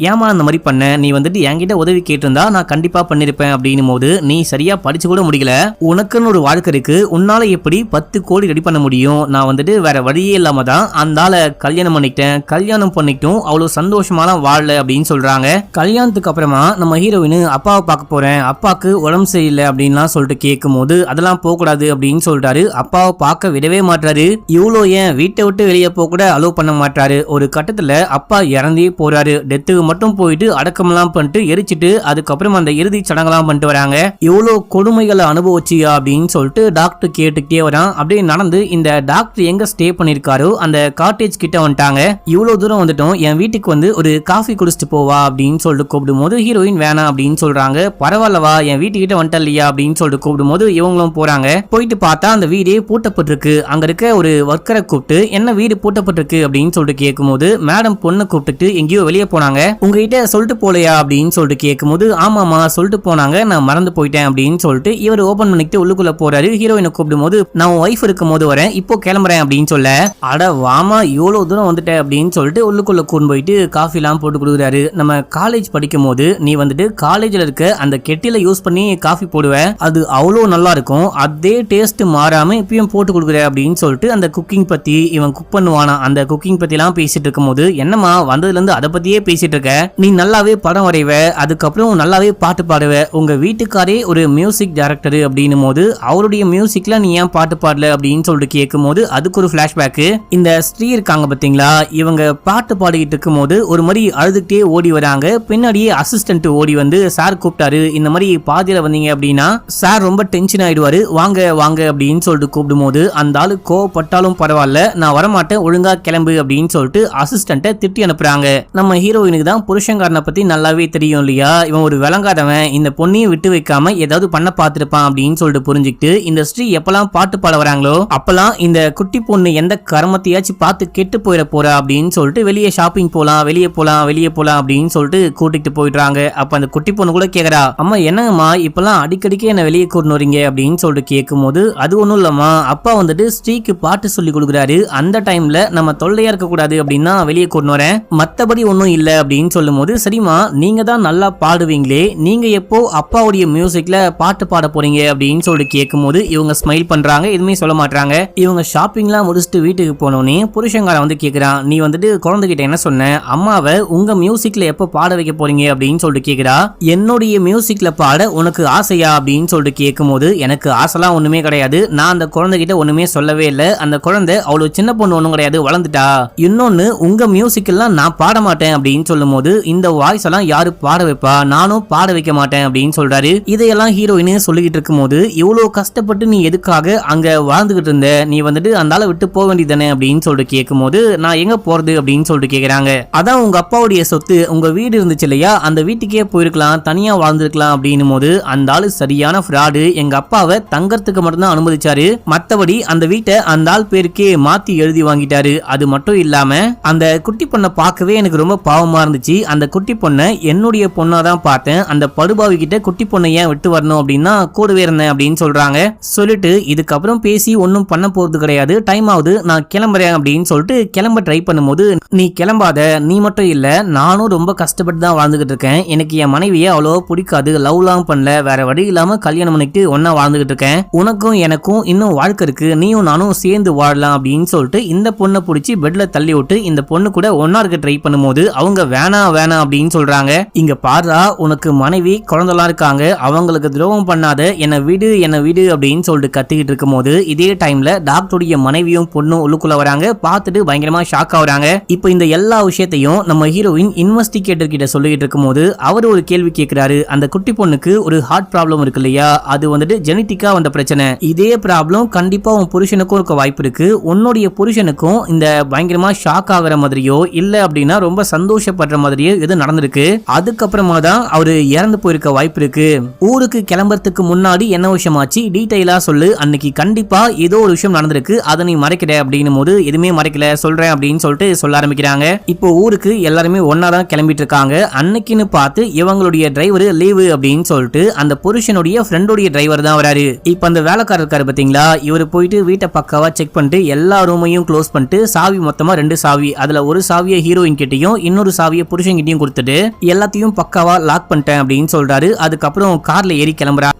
ஏமா அந்த மாதிரி பண்ண, நீ வந்துட்டு என்கிட்ட உதவி கேட்டிருந்தா நான் கண்டிப்பா பண்ணிருப்பேன் அப்படின்னும் போது நீ சரியா படிச்சு கூட முடிக்கல, உனக்குன்னு ஒரு வாழ்க்கை இருக்கு, உன்னால எப்படி 10 கோடி ரெடி பண்ண முடியும், நான் வந்துட்டு வேற வழியே இல்லாம தான் அந்த ஆளை கல்யாணம் பண்ணிக்கிட்டேன், கல்யாணம் பண்ணிக்கிட்டும் அவ்வளவு சந்தோஷமான வாழல அப்படின்னு சொல்றாங்க. கல்யாணத்துக்கு அப்புறமா நம்ம ஹீரோயின் அப்பாவை பார்க்க போறேன், அப்பாக்கு உடம்பு சரியில்லை அப்படின்லாம் சொல்லிட்டு கேட்கும் போது அதெல்லாம் போக கூடாது அப்படின்னு சொல்றாரு. அப்பாவை பார்க்க விடவே மாட்டாரு, இவ்வளோ ஏன் வீட்டை விட்டு வெளியே போக கூட அலோவ் பண்ண மாட்டாரு. ஒரு கட்டத்துல அப்பா இறந்தே போறாரு, டெத்துக்கு மட்டும் போயிட்டு அடக்கம்லாம் பண்ணிட்டு எரிச்சிட்டு அதுக்கப்புறம் அந்த இறுதி சடங்கெல்லாம் பண்ணிட்டு வராங்க. இவ்வளோ கொடுமைகளை அனுபவிச்சியா அப்படின்னு சொல்லிட்டு டாக்டர் கேட்டுக்கிட்டே வரான். அப்படியே நடந்து இந்த டாக்டர் எங்க ஸ்டே பண்ணிருக்காரோ அந்த காட்டேஜ் கிட்ட வந்துட்டாங்க. இவ்வளவு தூரம் வந்துட்டோம், என் வீட்டுக்கு வந்து ஒரு காஃபி குடிச்சிட்டு போவா அப்படின்னு சொல்லிட்டு கூப்பிடும் போது ஹீரோயின் வேணாம் அப்படின்னு சொல்றாங்க. பரவாயில்லவா என் வீட்டுக்கிட்ட வந்துட்டா இல்லையா அப்படின்னு சொல்லிட்டு கூப்பிடும் போது இவங்களும் போறாங்க. போயிட்டு பார்த்தா அந்த வீடே பூட்டப்பட்டிருக்கு. அங்க இருக்க ஒரு ஒர்க்கரை கூப்பிட்டு என்ன வீடு பூட்டப்பட்டிருக்கு அப்படின்னு சொல்லிட்டு கேட்கும் போது மேடம் பொண்ணு கூப்பிட்டு எங்கேயோ வெளியே போனாங்க, உங்ககிட்ட சொல்லிட்டு போலையா அப்படின்னு சொல்லிட்டு கேட்கும்போது ஆமாமா சொல்லிட்டு போனாங்க, நான் மறந்து போயிட்டேன் அப்படின்னு சொல்லிட்டு இவர் ஓபன் பண்ணிட்டு உள்ளுக்குள்ள போறாரு. ஹீரோயினை கூப்பிடும் போது நான் ஒய்ஃப் இருக்கும் போது வரேன், இப்போ கிளம்புறேன் அப்படின்னு சொல்ல அட வாமா இவ்வளவு தூரம் வந்துட்டேன் அப்படின்னு சொல்லிட்டு உள்ளுக்குள்ள கூண்டு போயிட்டு காஃபி எல்லாம் போட்டு கொடுக்குறாரு. நம்ம காலேஜ் படிக்கும் போது நீ வந்துட்டு காலேஜ்ல இருக்க அந்த கெட்டில யூஸ் பண்ணி காஃபி போடுவேன், அது அவ்வளோ நல்லா இருக்கும், அதே டேஸ்ட் மாறாம இப்பயும் போட்டு கொடுக்குற அப்படின்னு சொல்லிட்டு அந்த குக்கிங் பத்தி இவன் குக் பண்ணுவானா அந்த குக்கிங் பத்தி எல்லாம் பேசிட்டு இருக்கும் போது என்னமா வந்ததுல இருந்து அதை பத்தியே இப்படியே பேசிட்டு இருக்க, நீ நல்லாவே படம் வரைவ, அதுக்கப்புறம் நல்லாவே பாட்டு பாடுவ, உங்க வீட்டுக்காரே ஒரு மியூசிக் டைரக்டர் அப்படின்னும் போது அவருடைய மியூசிக்ல நீ ஏன் பாட்டு பாடல அப்படின்னு சொல்லிட்டு கேட்கும் போது அதுக்கு ஒரு பிளாஷ்பேக். இந்த ஸ்ரீ இருக்காங்க பாத்தீங்களா, இவங்க பாட்டு பாடிக்கிட்டு இருக்கும் போது ஒரு மாதிரி அழுதுகிட்டே ஓடி வராங்க. பின்னாடியே அசிஸ்டன்ட் ஓடி வந்து சார் கூப்பிட்டாரு, இந்த மாதிரி பாதியில வந்தீங்க அப்படின்னா சார் ரொம்ப டென்ஷன் ஆயிடுவாரு, வாங்க வாங்க அப்படின்னு சொல்லிட்டு கூப்பிடும் போது அந்த ஆளு கோவப்பட்டாலும் பரவாயில்ல, நான் வரமாட்டேன், ஒழுங்கா கிளம்பு அப்படின்னு சொல்லிட்டு அசிஸ்டன்ட்டை திட்டி அனுப்புறாங்க. நம்ம ஹீரோயினுக்கு தான் புருஷன்காரனை பத்தி நல்லாவே தெரியும் இல்லையா, இவன் ஒரு விளங்காதவன், இந்த பொண்ணையும் விட்டு வைக்காம ஏதாவது பண்ண பார்த்திருப்பான் அப்படின்னு சொல்லிட்டு புரிஞ்சுக்கிட்டு இந்த ஸ்ரீ எப்பெல்லாம் பாட்டு பாட வராங்களோ அப்பெல்லாம் இந்த குட்டி பொண்ணு எந்த கர்மத்தையாச்சும் பார்த்து கெட்டு போயிட போறா அப்படின்னு சொல்லிட்டு வெளியே ஷாப்பிங் போலாம், வெளியே போலாம், வெளியே போலாம் அப்படின்னு சொல்லிட்டு கூட்டிட்டு போயிடுறாங்க. அப்ப அந்த குட்டி பொண்ணு கூட கேக்குறா, அம்மா என்னங்கம்மா இப்பெல்லாம் அடிக்கடிக்கு என்ன வெளியே கூட்டு வரீங்க அப்படின்னு சொல்லிட்டு கேட்கும் போது அது ஒண்ணும் இல்லம்மா, அப்பா வந்துட்டு ஸ்ரீக்கு பாட்டு சொல்லி கொடுக்குறாரு, அந்த டைம்ல நம்ம தொல்லையா இருக்க கூடாது அப்படின்னா வெளியே கூட்டு வரேன், மத்தபடி ஒன்னும் இல்ல அப்படின்னு சொல்லும் போது, சரிம்மா நீங்க தான் நல்லா பாடுவீங்களே, நீங்க எப்போ அப்பாவுடைய மியூசிக்ல பாட்டு பாட போறீங்க அப்படின்னு சொல்லிட்டு கேட்கும் போது இவங்க ஸ்மைல் பண்றாங்க, எதுவுமே சொல்ல மாட்டாங்க. இவங்க ஷாப்பிங்லாம் முடிச்சுட்டு வீட்டுக்கு போனோடனே புருஷங்காரன் வந்து கேக்குறான், நீ வந்துட்டு குழந்தைகிட்ட என்ன சொன்ன, அம்மாவை உங்க மியூசிக்ல எப்ப பாட வைக்க போறீங்க அப்படின்னு சொல்லிட்டு கேக்குறா. என்னுடைய மியூசிக்ல பாட உனக்கு ஆசையா அப்படின்னு சொல்லிட்டு கேட்கும் போது, எனக்கு ஆசைலாம் ஒண்ணுமே கிடையாது, நான் அந்த குழந்தைகிட்ட ஒண்ணுமே சொல்லவே இல்லை, அந்த குழந்தை அவ்வளவு சின்ன பொண்ணு ஒண்ணும் கிடையாது, வளர்ந்துட்டா, இன்னொன்னு உங்க மியூசிக் எல்லாம் நான் பாட மாட்டேன் அப்படின்னு சொல்லும் போது, இந்த வாய்ஸ் எல்லாம் யாரு பாட வைப்பா, நானும் பாட வைக்க மாட்டேன் அப்படின்னு சொல்றாரு. இதையெல்லாம் ஹீரோயின் சொல்லிக்கிட்டு இருக்கும் போது, இவ்வளவு கஷ்டப்பட்டு நீ எதுக்காக அங்க வாழ்ந்துகிட்டு இருந்த, நீ வந்துட்டு அந்த ஆளை விட்டு போக வேண்டியதானே அப்படின்னு சொல்லிட்டு கேட்கும் போது, நான் எங்க போறது அப்படின்னு சொல்லிட்டு கேக்குறாங்க. அதான் உங்க அப்பாவுடைய சொத்து, உங்க வீடு இருந்துச்சு இல்லையா, அந்த வீட்டுக்கே போயிருக்கலாம், தனியா வாழ்ந்துருக்கலாம் அப்படின்னும் போது, அந்த ஆளு சரியான ஃப்ராடு, எங்க அப்பாவை தங்கறதுக்கு மட்டும்தான் அனுமதிச்சாரு, மத்தபடி அந்த வீட்டை அந்த ஆள் பேருக்கே மாத்தி எழுதி வாங்கிட்டாரு. அது மட்டும் இல்லாம அந்த குட்டி பொண்ணை பார்க்கவே எனக்கு ரொம்ப பாவமா இருந்துச்சு, அந்த குட்டி பொண்ணை என்னுடைய பொண்ணா தான் பார்த்தேன், அந்த படுபாவி கிட்ட குட்டி பொண்ணை ஏன் விட்டு வரணும் அப்படின்னா கூடவே இருந்தேன் அப்படின்னு சொல்றாங்க. சொல்லிட்டு இதுக்கப்புறம் பேசி ஒன்னும் பண்ண போறது கிடையாது, டைம் ஆகுது, நான் கிளம்புறேன் அப்படின்னு சொல்லிட்டு கிளம்ப ட்ரை பண்ணும்போது, நீ கிளம்பாத, நீ மட்டும் இல்ல நானும் ரொம்ப கஷ்டப்பட்டு தான் வாழ்ந்துகிட்டு இருக்கேன், எனக்கு என் மனைவியை அவ்வளோ பிடிக்காது, லவ்லாம் பண்ணல, வேற வழி இல்லாம கல்யாணம் பண்ணிட்டு ஒன்னா வாழ்ந்துகிட்டு இருக்கேன், உனக்கும் எனக்கும் இன்னும் வாழ்க்கை இருக்கு, நீயும் நானும் சேர்ந்து வாழலாம் அப்படின்னு சொல்லிட்டு இந்த பொண்ணை பிடிச்சி பெட்ல தள்ளி விட்டு இந்த பொண்ணு கூட ஒன்னா இருக்க ட்ரை பண்ணும்போது அவங்க வேணாம் வேணாம் அப்படின்னு சொல்றாங்க. இங்க பாருடா, உனக்கு மனைவி குழந்தைலாம் இருக்காங்க, அவங்களுக்கு துரோகம் பண்ணாத, என்ன விடு என்ன விடு அப்படின்னு சொல்லிட்டு கத்திக்கிட்டு இருக்கும் போது இதே டைம்ல டாக்டருடைய மனைவியும் பொண்ணும் உள்ளுக்குள்ள வராங்க. பார்த்துட்டு பயங்கரமா ஷாக் ஆகுறாங்க. இப்போ இந்த எல்லா விஷயத்தையும் நம்ம ஹீரோயின் இன்வெஸ்டிகேட்டர் கிட்ட சொல்லிட்டு இருக்கும் போது அவர் ஒரு கேள்வி கேட்கிறாரு, அந்த குட்டி பொண்ணுக்கு ஒரு ஹார்ட் ப்ராப்ளம் இருக்கு இல்லையா, அது வந்துட்டு ஜெனட்டிக்கா வந்த பிரச்சனை, இதே ப்ராப்ளம் கண்டிப்பா உன் புருஷனுக்கும் இருக்க வாய்ப்பு இருக்கு, உன்னுடைய புருஷனுக்கும் இந்த பயங்கரமா ஷாக் ஆகுற மாதிரியோ இல்ல அப்படின்னா ரொம்ப சந்தோஷப்படுற மாதிரியோ எது நடந்திருக்கு, அதுக்கப்புறமா தான் அவரு இறந்து போயிருக்க வாய்ப்பு இருக்கு, ஊருக்கு கிளம்புறதுக்கு முன்னாடி என்ன விஷயம் ஆச்சு டீடைலா சொல்லு, அன்னைக்கு கண்டிப்பா ஏதோ ஒரு விஷயம் நடந்திருக்கு, அதை நீ மறைக்கிற அப்படின்னும் போது எதுவுமே மறைக்கல சொல்றேன் அப்படின்னு சொல்லிட்டு சொல்ல ஆரம்பிக்கிறாங்க. இப்போ ஊருக்கு எல்லாருமே ஒன்னா தான் கிளம்பிட்டு இருக்காங்க. அன்னைக்குன்னு பார்த்து இவங்களுடைய டிரைவர் லீவு அப்படின்னு சொல்லிட்டு அந்த புருஷனுடைய ஃப்ரெண்டோடைய டிரைவர் தான் வராரு. இப்ப அந்த வேலைக்காரர் இருக்காரு பாத்தீங்களா, இவரு போயிட்டு வீட்டை பக்காவா செக் பண்ணிட்டு எல்லா ரூமையும் க்ளோஸ் பண்ணிட்டு சாவி மொத்தமா 2 சாவி, அதுல ஒரு சாவியை ஹீரோயின் கிட்டையும் இன்னொரு சாவியை புருஷன் கிட்டையும் கொடுத்துட்டு எல்லாத்தையும் பக்காவா லாக் பண்ணிட்டேன் அப்படின்னு சொல்றாரு. அதுக்கப்புறம் கார்ல ஏறி கிளம்புறா.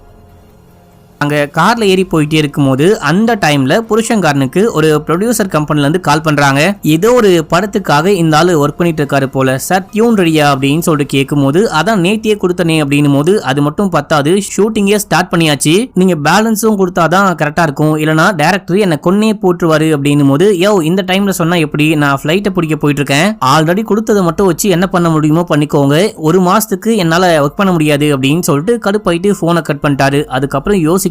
அங்க கார்ல ஏறி போயிட்டே இருக்கும்போது அந்த டைம்ல புருஷன்காரனுக்கு ஒரு ப்ரொடியூசர் கம்பெனில இருந்து கால் பண்றாங்க. ஏதோ ஒரு படத்துக்காக இந்த ஆளு ஒர்க் பண்ணிட்டு இருக்காரு போல, சார் டியூன் ரெடியா அப்படின்னு சொல்லிட்டு கேட்கும்போது, அதான் நேத்தியே கொடுத்தனே அப்படின்னும் போது, அது மட்டும் பத்தாது, ஷூட்டிங்கே ஸ்டார்ட் பண்ணியாச்சு, நீங்க பேலன்ஸும் கொடுத்தாதான் கரெக்டா இருக்கும், இல்லனா டைரக்டர் என்ன கொன்னே போட்டுருவாரு அப்படின்னும் போது, யோ இந்த டைம்ல சொன்னா எப்படி, நான் ஃபிளைட்டை பிடிக்க போயிட்டு இருக்கேன், ஆல்ரெடி கொடுத்ததை மட்டும் வச்சு என்ன பண்ண முடியுமோ பண்ணிக்கோங்க, 1 மாசத்துக்கு என்னால ஒர்க் பண்ண முடியாது அப்படின்னு சொல்லிட்டு கடுப்பாயிட்டு போனை கட் பண்ணிட்டாரு. அதுக்கப்புறம்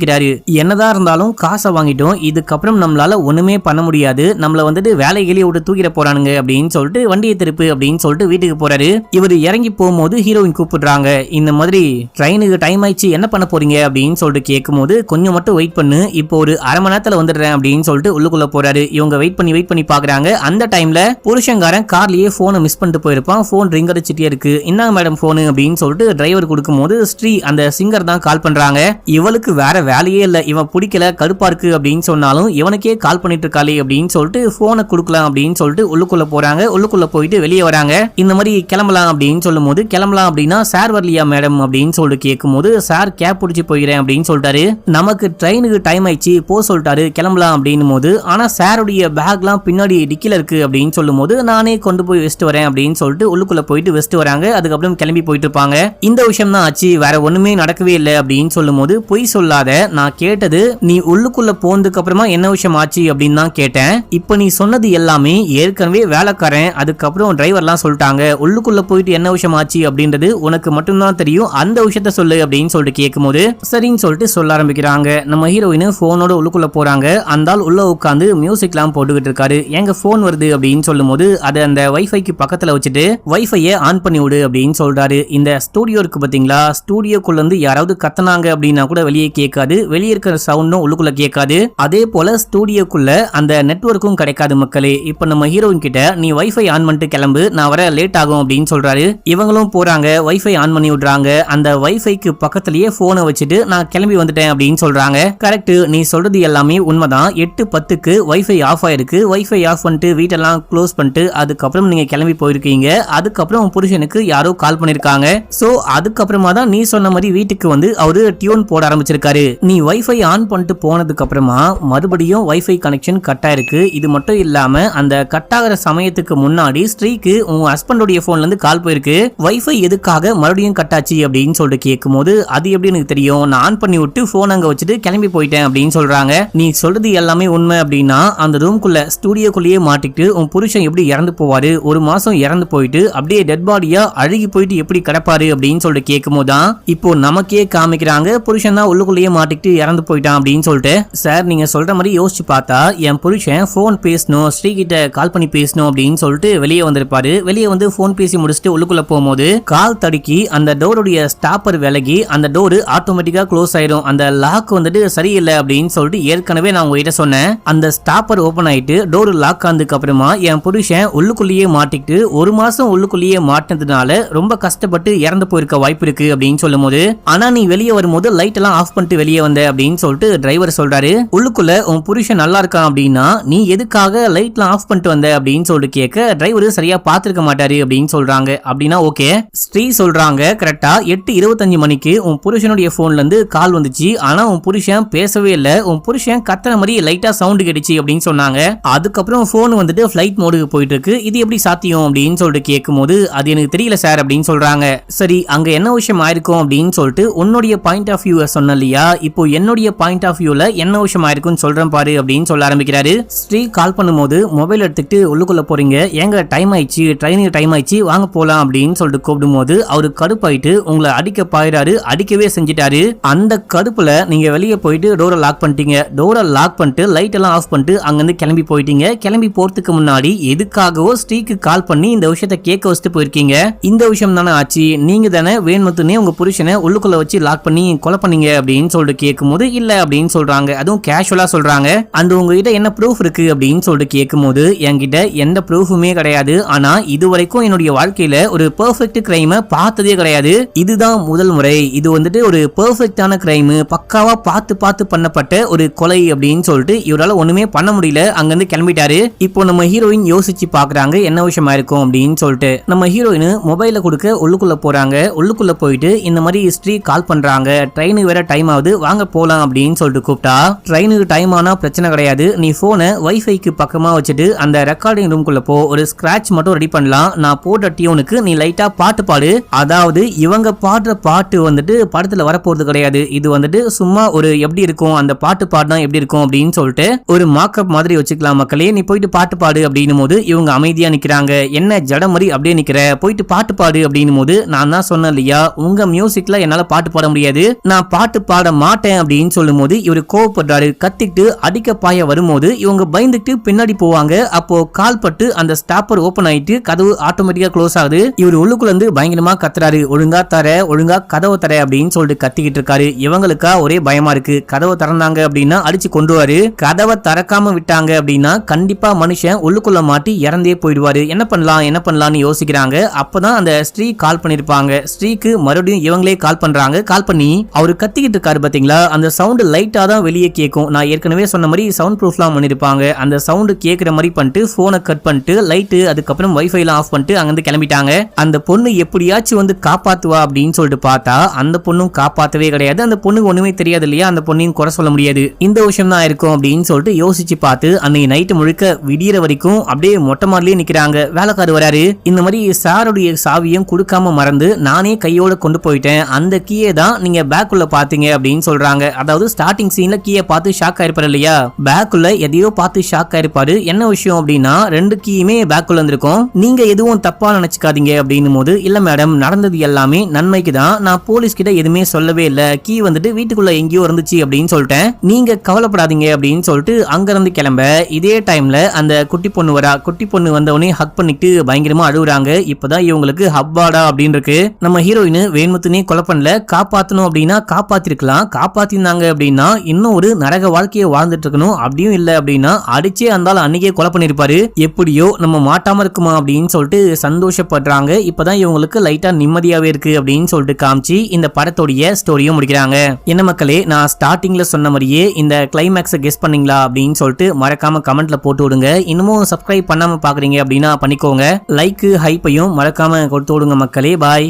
என்னதான் இருந்தாலும் காசை வாங்கிட்டோம், இதுக்கப்புறம் நம்மளால ஒண்ணுமே பண்ண முடியாது, நம்மள வந்துட்டு வேலைகளே விட்டு தூக்கிட போறானுங்க அப்படின்னு சொல்லிட்டு வண்டியை திருப்பு அப்படின்னு சொல்லிட்டு வீட்டுக்கு போறாரு. இவர் இறங்கி போகும்போது ஹீரோயின் கூப்பிடுறாங்க, இந்த மாதிரி ட்ரெயினுக்கு டைம் ஆயிடுச்சு என்ன பண்ண போறீங்க அப்படின்னு சொல்லிட்டு கேட்கும்போது, கொஞ்சம் மட்டும் வெயிட் பண்ணு, இப்போ ஒரு அரை மணி நேரத்துல வந்துடுறேன் அப்படின்னு சொல்லிட்டு உள்ளுக்குள்ள போறாரு. இவங்க வெயிட் பண்ணி பாக்குறாங்க. அந்த டைம்ல புருஷன்காரன் கார்லயே போனை மிஸ் பண்ணிட்டு போயிருப்பான். போன் ரிங் அடிச்சிட்டே இருக்கு. இன்னாங்க மேடம் போனு அப்படின்னு சொல்லிட்டு டிரைவர் கொடுக்கும் போது ஸ்ரீ அந்த சிங்கர் தான் கால் பண்றாங்க. இவளுக்கு வேற வேலையே இல்ல, இவன் பிடிக்கல கடுப்பா இருக்கு அப்படின்னு சொன்னாலும் இவனுக்கே கால் பண்ணிட்டு இருக்காளே அப்படின்னு சொல்லிட்டு போனை கொடுக்கலாம் அப்படின்னு சொல்லிட்டு உள்ளுக்குள்ள போறாங்க. உள்ளுக்குள்ள போயிட்டு வெளியே வராங்க. இந்த மாதிரி கிளம்பலாம் அப்படின்னு சொல்லும் போது, கிளம்பலாம் அப்படின்னா சார் வரலையா மேடம் அப்படின்னு சொல்லிட்டு கேட்கும் போது, சார் கேப் பிடிச்சி போகிறேன் அப்படின்னு சொல்லிட்டாரு. நமக்கு ட்ரெயினுக்கு டைம் ஆயிடுச்சு போ சொல்லிட்டாரு, கிளம்பலாம் அப்படின்னும் போது, ஆனா சாருடைய பேக்லாம் பின்னாடி டிக்கில இருக்கு அப்படின்னு சொல்லும் போது, நானே கொண்டு போய் வெஸ்ட் வரேன் அப்படின்னு சொல்லிட்டு உள்ளுக்குள்ள போயிட்டு வெஸ்ட் வராங்க. அதுக்கப்புறம் கிளம்பி போயிட்டு இருப்பாங்க. இந்த விஷயம் தான் ஆச்சு, வேற ஒண்ணுமே நடக்கவே இல்லை அப்படின்னு சொல்லும் போது, பொய் சொல்லாத, நான் கேட்டது நீ உள்ளுக்குள்ள போனதுக்கு அப்புறமா என்ன விஷயம் ஆச்சு அப்படின்னு தான் கேட்டேன். இப்ப நீ சொன்னது எல்லாமே ஏற்கனவே வேலைக்காரன் அதுக்கப்புறம் டிரைவர்லாம் சொல்லிட்டாங்க. உள்ளுக்குள்ள போயிட்டு என்ன விஷயம் ஆச்சு அப்படின்றது உனக்கு மட்டும்தான் தெரியும், அந்த விஷயத்த சொல்லு அப்படின்னு சொல்லிட்டு கேட்கும்போது சரின்னு சொல்லிட்டு சொல்ல ஆரம்பிக்கிறாங்க. நம்ம ஹீரோயின் போனோட உள்ளுக்குள்ள போறாங்க. அந்த ஆள் உள்ள உட்காந்து மியூசிக்லாம் போட்டுக்கிட்டு இருக்காரு. எங்க போன் வருது அப்படின்னு சொல்லும் போது, அதை அந்த வைஃபைக்கு பக்கத்துல வச்சுட்டு வைஃபையை ஆன் பண்ணி விடு அப்படின்னு சொல்றாரு. இந்த ஸ்டூடியோ இருக்கு பாத்தீங்களா, ஸ்டூடியோக்குள்ள இருந்து யாராவது கத்துனாங்க அப்படின்னா கூட வெளியே கேட்காது, வெளியே இருக்கிற சவுண்டும் உள்ளுக்குள்ள கேட்காது. அதே போல ஸ்டூடியோக்குள்ள அந்த நெட்வொர்க்கும் கிடைக்காது மக்களே. இப்ப நம்ம ஹீரோயின் கிட்ட நீ வைஃபை ஆன் பண்ணிட்டு கிளம்பு, நான் வர லேட் ஆகும் அப்படின்னு சொல்றாரு. இவங்களும் போறாங்க, வைஃபை ஆன் பண்ணி விடுறாங்க. அந்த வைஃபைக்கு பக்கத்திலேயே போனை வச்சுட்டு நான் கிளம்பி வந்துட்டேன் அப்படின்னு சொல்றாங்க. கரெக்ட், நீ சொல்றது எல்லாமே உண்மைதான். 8:10க்கு வைஃபை ஆஃப் ஆயிருக்கு. வைஃபை ஆஃப் பண்ணிட்டு வீட்டெல்லாம் க்ளோஸ் பண்ணிட்டு அதுக்கப்புறம் நீங்க கிளம்பி போயிருக்கீங்க. அதுக்கப்புறம் புருஷனுக்கு யாரோ கால் பண்ணிருக்காங்க. சோ அதுக்கப்புறமா தான் நீ சொன்ன மாதிரி வீட்டுக்கு வந்து அவரு டியூன் போட ஆரம்பிச்சிருக்காரு. நீ வைஃபை ஆன் பண்ணிட்டு போனதுக்கு அப்புறமா மறுபடியும் வைஃபை கனெக்ஷன் கட் ஆயிருக்கு. இது மட்டும் இல்லாம அந்த கட் ஆகிற சமயத்துக்கு முன்னாடி ஸ்ரீக்கு உங்க ஹஸ்பண்டோடைய போன்ல இருந்து கால் போயிருக்கு. வைஃபை எதுக்காக மறுபடியும் கட் ஆச்சு அப்படின்னு சொல்லிட்டு கேட்கும்போது, அது எப்படி எனக்கு தெரியும், நான் ஆன் பண்ணி விட்டு போன் அங்க வச்சுட்டு கிளம்பி போயிட்டேன் அப்படின்னு சொல்றாங்க. நீ சொல்றது எல்லாமே உண்மை அப்படின்னா அந்த ரூம்குள்ள ஸ்டூடியோக்குள்ளேயே மாட்டிக்கிட்டு உன் புருஷன் எப்படி இறந்து போவாரு, ஒரு மாசம் இறந்து போயிட்டு அப்படியே டெட் பாடியா அழுகி போயிட்டு எப்படி கிடப்பாரு அப்படின்னு சொல்லிட்டு கேட்கும் போதுதான் இப்போ நமக்கே காமிக்கிறாங்க புருஷன் தான் உள்ளுக்குள்ளேயே மாட்டிக்கிட்டு இறந்து போயிட்டான் அப்படின்னு சொல்லிட்டு. சார் நீங்க சொல்ற மாதிரி யோசிச்சு பார்த்தா என் புருஷன் போன் பேசணும், ஸ்ரீ கிட்ட கால் பண்ணி பேசணும் அப்படின்னு சொல்லிட்டு வெளியே வந்திருப்பாரு. வெளியே வந்து போன் பேசி முடிச்சுட்டு உள்ளுக்குள்ள போகும்போது கால் தடுக்கி அந்த டோருடைய ஸ்டாப்பர் விலகி அந்த டோர் ஆட்டோமேட்டிக்கா க்ளோஸ் ஆயிடும். அந்த லாக் வந்துட்டு சரியில்லை அப்படின்னு சொல்லிட்டு ஏற்கனவே நான் உங்ககிட்ட சொன்னேன். அந்த ஸ்டாப்பர் ஓபன் ஆயிட்டு டோர் லாக் ஆனதுக்கு அப்புறமா என் புருஷன் உள்ளுக்குள்ளேயே மாட்டிக்கிட்டு ஒரு மாசம் உள்ளுக்குள்ளேயே மாட்டினதுனால ரொம்ப கஷ்டப்பட்டு இறந்து போயிருக்க வாய்ப்பு இருக்கு அப்படின்னு சொல்லும் போது, ஆனா நீ வெளியே வரும்போது லைட் எல்லாம் ஆஃப் பண்ணிட்டு வெளியே வந்த அப்படின்னு சொல்லிட்டு டிரைவர் சொல்றாரு. உள்ளுக்குள்ள உன் புருஷன் நல்லா இருக்கான் அப்படின்னா நீ எதுக்காக லைட் எல்லாம் ஆஃப் பண்ணிட்டு வந்த அப்படின்னு சொல்லிட்டு கேட்க டிரைவர் சரியா பாத்துருக்க மாட்டாரு அப்படின்னு சொல்றாங்க. அப்படின்னா ஓகே. ஸ்ரீ சொல்றாங்க கரெக்டா 8:25 மணிக்கு உன் புருஷனுடைய போன்ல இருந்து கால் வந்துச்சு, ஆனா உன் புருஷன் பேசவே இல்ல, உன் புருஷன் கத்துற மாதிரி லைட்டா சவுண்ட் கிடைச்சு அப்படின்னு சொன்னாங்க. அதுக்கப்புறம் போன் வந்துட்டு ஃபிளைட் மோடுக்கு போயிட்டு இருக்கு, இது எப்படி சாத்தியம் அப்படின்னு சொல்லிட்டு கேட்கும்போது, அது எனக்கு தெரியல சார் அப்படின்னு சொல்றாங்க. சரி அங்க என்ன விஷயம் ஆயிருக்கும் அப்படின்னு சொல்லிட்டு உன்னுடைய பாயிண்ட் ஆஃப் வியூ சொன்ன இல்லையா, இப்போ என்னுடைய பாயிண்ட் ஆஃப் வியூல என்ன விஷயம் ஆயிருக்குன்னு சொல்றேன் பாரு அப்படின்னு சொல்ல ஆரம்பிக்கிறாரு. ஸ்ரீ கால் பண்ணும்போது மொபைல் எடுத்துட்டு உள்ளுக்குள்ள போறீங்க, எங்க டைம் ஆயிடுச்சு, ட்ரெயினுக்கு டைம் ஆயிடுச்சு வாங்க போலாம் அப்படின்னு சொல்லிட்டு கூப்பிடும் போது அவரு கடுப்பாயிட்டு உங்களை அடிக்க பாயிறாரு. அடிக்கவே செஞ்சிட்டாரு. அந்த கடுப்புல நீங்க வெளியே போயிட்டு டோரை லாக் பண்ணிட்டீங்க. டோரை லாக் பண்ணிட்டு லைட் எல்லாம் ஆஃப் பண்ணிட்டு அங்கிருந்து கிளம்பி போயிட்டீங்க. கிளம்பி போறதுக்கு முன்னாடி எதுக்காகவோ ஸ்ரீக்கு கால் பண்ணி இந்த விஷயத்தை கேட்க வச்சுட்டு போயிருக்கீங்க. இந்த விஷயம் தானே ஆச்சு, நீங்க தானே வேணுமத்துனே உங்க புருஷனை உள்ளுக்குள்ள வச்சு லாக் பண்ணி கொலை பண்ணீங்க அப்படின்னு சொல்லிட்டு கேட்கும்போது இல்ல அப்படின்னு சொல்றாங்க. அதுவும் கேஷுவலா சொல்றாங்க. அந்த உங்ககிட்ட என்ன ப்ரூஃப் இருக்கு அப்படின்னு சொல்லிட்டு கேட்கும்போது, என்கிட்ட எந்த ப்ரூஃபுமே கிடையாது, ஆனா இதுவரைக்கும் என்னுடைய வாழ்க்கையில ஒரு பெர்ஃபெக்ட் கிரைமை பார்த்ததே கிடையாது, இதுதான் முதல் முறை. இது வந்துட்டு ஒரு பெர்ஃபெக்டான கிரைம், பக்காவா பார்த்து பார்த்து பண்ணப்பட்ட ஒரு கொலை அப்படின்னு சொல்லிட்டு இவரால ஒண்ணுமே பண்ண முடியல. அங்கிருந்து கிளம்பிட்டாரு. இப்போ நம்ம ஹீரோயின் யோசிச்சு பாக்குறாங்க என்ன விஷயமா இருக்கும் அப்படின்னு சொல்லிட்டு. நம்ம ஹீரோயின் மொபைல கொடுக்க உள்ளுக்குள்ள போறாங்க. உள்ளுக்குள்ள போயிட்டு இந்த மாதிரி ஸ்ரீ கால் பண்றாங்க, ட்ரெயினுக்கு வேற டைம் ஆகுது வாங்க போலாம் அப்படின்னு சொல்லிட்டு கூப்பிட்டா, ட்ரெயினுக்கு டைம் ஆனா பிரச்சனை கிடையாது, நீ போனை வைஃபைக்கு பக்கமா வச்சுட்டு அந்த ரெக்கார்டிங் ரூம்குள்ள போ, ஒரு ஸ்கிராட்ச் மட்டும் ரெடி பண்ணலாம், நான் போட்ட டியூனுக்கு நீ லைட்டா பாட்டு பாடு. அதாவது இவங்க பாடுற பாட்டு வந்துட்டு படத்துல வரப்போறது கிடையாது, இது வந்துட்டு சும்மா ஒரு எப்படி இருக்கும் அந்த பாட்டு பாடுனா எப்படி இருக்கும் அப்படின்னு சொல்லிட்டு ஒரு மாக்கப் மாதிரி வச்சுக்கலாம் மக்களே, நீ போயிட்டு பாட்டு பாடு அப்படின்னும் போது இவங்க அமைதியா நிக்கிறாங்க. என்ன ஜட மாதிரி அப்படியே நிக்கிற, போயிட்டு பாட்டு பாடு அப்படின்னும் போது, நான் தான் சொன்னேன் இல்லையா உங்க மியூசிக்ல என்னால பாட்டு பாட முடியாது, நான் பாட்டு பாட மாட்டேன் அப்படின்னு சொல்லும் போது இவரு கோவப்படுறாரு. கத்திட்டு அடிக்க பாய வரும்போது இவங்க பயந்துட்டு பின்னாடி போவாங்க. அப்போ கால் பட்டு அந்த ஸ்டாப்பர் ஓபன் ஆயிட்டு கதவு ஆட்டோமேட்டிக்கா க்ளோஸ் ஆகுது. இவர் உள்ளுக்குள்ள இருந்து பயங்கரமா கத்துறாரு, ஒழுங்கா தர, ஒழுங்கா கதவை தர அப்படின்னு சொல்லிட்டு கத்திக்கிட்டு இருக்காரு. இவங்களுக்கா ஒரே பயமா இருக்கு, கதவை திறந்தாங்க அப்படின்னா அடிச்சு கொண்டுவாரு, கதவை திறக்காம விட்டாங்க அப்படின்னா கண்டிப்பா மனுஷன் உள்ளுக்குள்ள மாட்டி இறந்தே போயிடுவாரு. என்ன பண்ணலாம்னு யோசிக்கிறாங்க. அப்பதான் அந்த ஸ்ரீ கால் பண்ணிருப்பாங்க. ஸ்ரீக்கு மறுபடியும் இவங்களே கால் பண்றாங்க. கால் பண்ணி அவரு கத்திக்கிட்டு இருக்காரு பாத்தீங்களா, அந்த சவுண்ட் லைட்டா தான் வெளியே கேட்கும். நான் ஏற்கனவே சொன்ன மாதிரி சவுண்ட் ப்ரூஃப்லாம் பண்ணிருப்பாங்க. அந்த சவுண்ட் கேட்கிற மாதிரி பண்ணிட்டு போனை கட் பண்ணிட்டு லைட்டு அதுக்கப்புறம் வைஃபை எல்லாம் ஆஃப் பண்ணிட்டு அங்கிருந்து கிளம்பிட்டாங்க. அந்த பொண்ணு எப்படியாச்சும் வந்து காப்பாத்துவா அப்படின்னு சொல்லிட்டு பார்த்தா அந்த பொண்ணும் காப்பாத்தவே கிடையாது. அந்த பொண்ணுக்கு ஒண்ணுமே தெரியாது இல்லையா, அந்த பொண்ணையும் குறை சொல்ல முடியாது. இந்த விஷயம் தான் இருக்கும் அப்படின்னு சொல்லிட்டு யோசிச்சு பார்த்து அன்னைக்கு நைட்டு முழுக்க விடியற வரைக்கும் அப்படியே மொட்டை மாடலே நிக்கிறாங்க. வேலைக்காரர் வராரு. இந்த மாதிரி சாருடைய சாவியும் கொடுக்காம மறந்து நானே கையோட கொண்டு போயிட்டேன், அந்த கீயை தான் நீங்க பேக்குள்ள பாத்தீங்க அப்படின்னு சொல்றாங்க. அதாவது ஸ்டார்டிங் சீன்ல கீயை பார்த்து ஷாக் ஆயிருப்பாரு இல்லையா, பேக்குள்ள எதையோ பார்த்து ஷாக் ஆயிருப்பாரு. என்ன விஷயம் அப்படின்னா 2 கீயுமே பேக்குள்ள இருந்திருக்கும். நீங்க எதுவும் தப்பா நினைச்சுக்காதீங்க அப்படின்னு போது, இல்ல மேடம் நடந்தது எல்லாமே நன்மைக்கு தான், நான் போலீஸ் கிட்ட எதுவுமே சொல்லவே இல்ல, கீ வந்துட்டு வீட்டுக்குள்ள எங்கேயோ இருந்துச்சு அப்படின்னு சொல்லிட்டேன், நீங்க கவலைப்படாதீங்க அப்படின்னு சொல்லிட்டு அங்க இருந்து கிளம்ப இதே டைம்ல அந்த குட்டி பொண்ணு வரா. குட்டி பொண்ணு வந்தவனே ஹக் பண்ணிட்டு பயங்கரமா அழுகுறாங்க. இப்பதான் இவங்களுக்கு ஹப்பாடா அப்படின்னு இருக்கு. நம்ம ஹீரோயின் வேணுமுத்துனே கொலை பண்ணல, காப்பாத்தணும் அப்படின்னா காப்பாத்திருக்கலாம், காப்பாத்தினாங்க அப்படின்னா இன்னும் ஒரு நரக வாழ்க்கையை வாழ்ந்துட்டு இருக்கணும். அப்படியும் இல்ல அப்படின்னா அடிச்சே அந்தாலும் அன்னைக்கே கொலை பண்ணிருப்பாரு. எப்படியோ நம்ம மாட்டாம இருக்குமா அப்படின்னு சொல்லிட்டு சந்தோஷப்படுறாங்க. இப்பதான் இவங்களுக்கு லைட்டா நிம்மதியாவே இருக்கு அப்படின்னு சொல்லிட்டு காமிச்சு இந்த படத்தோடைய ஸ்டோரியும் முடிக்கிறாங்க. என்ன மக்களே, நான் ஸ்டார்டிங்ல சொன்ன மாதிரியே இந்த கிளைமேக்ஸை கெஸ் பண்ணீங்களா அப்படின்னு சொல்லிட்டு மறக்காம கமெண்ட்ல போட்டு விடுங்க. இன்னமும் சப்ஸ்கிரைப் பண்ணாம பாக்குறீங்க அப்படின்னா பண்ணிக்கோங்க. லைக் ஹைப்பையும் மறக்காம கொடுத்து விடுங்க மக்களே. பாய்.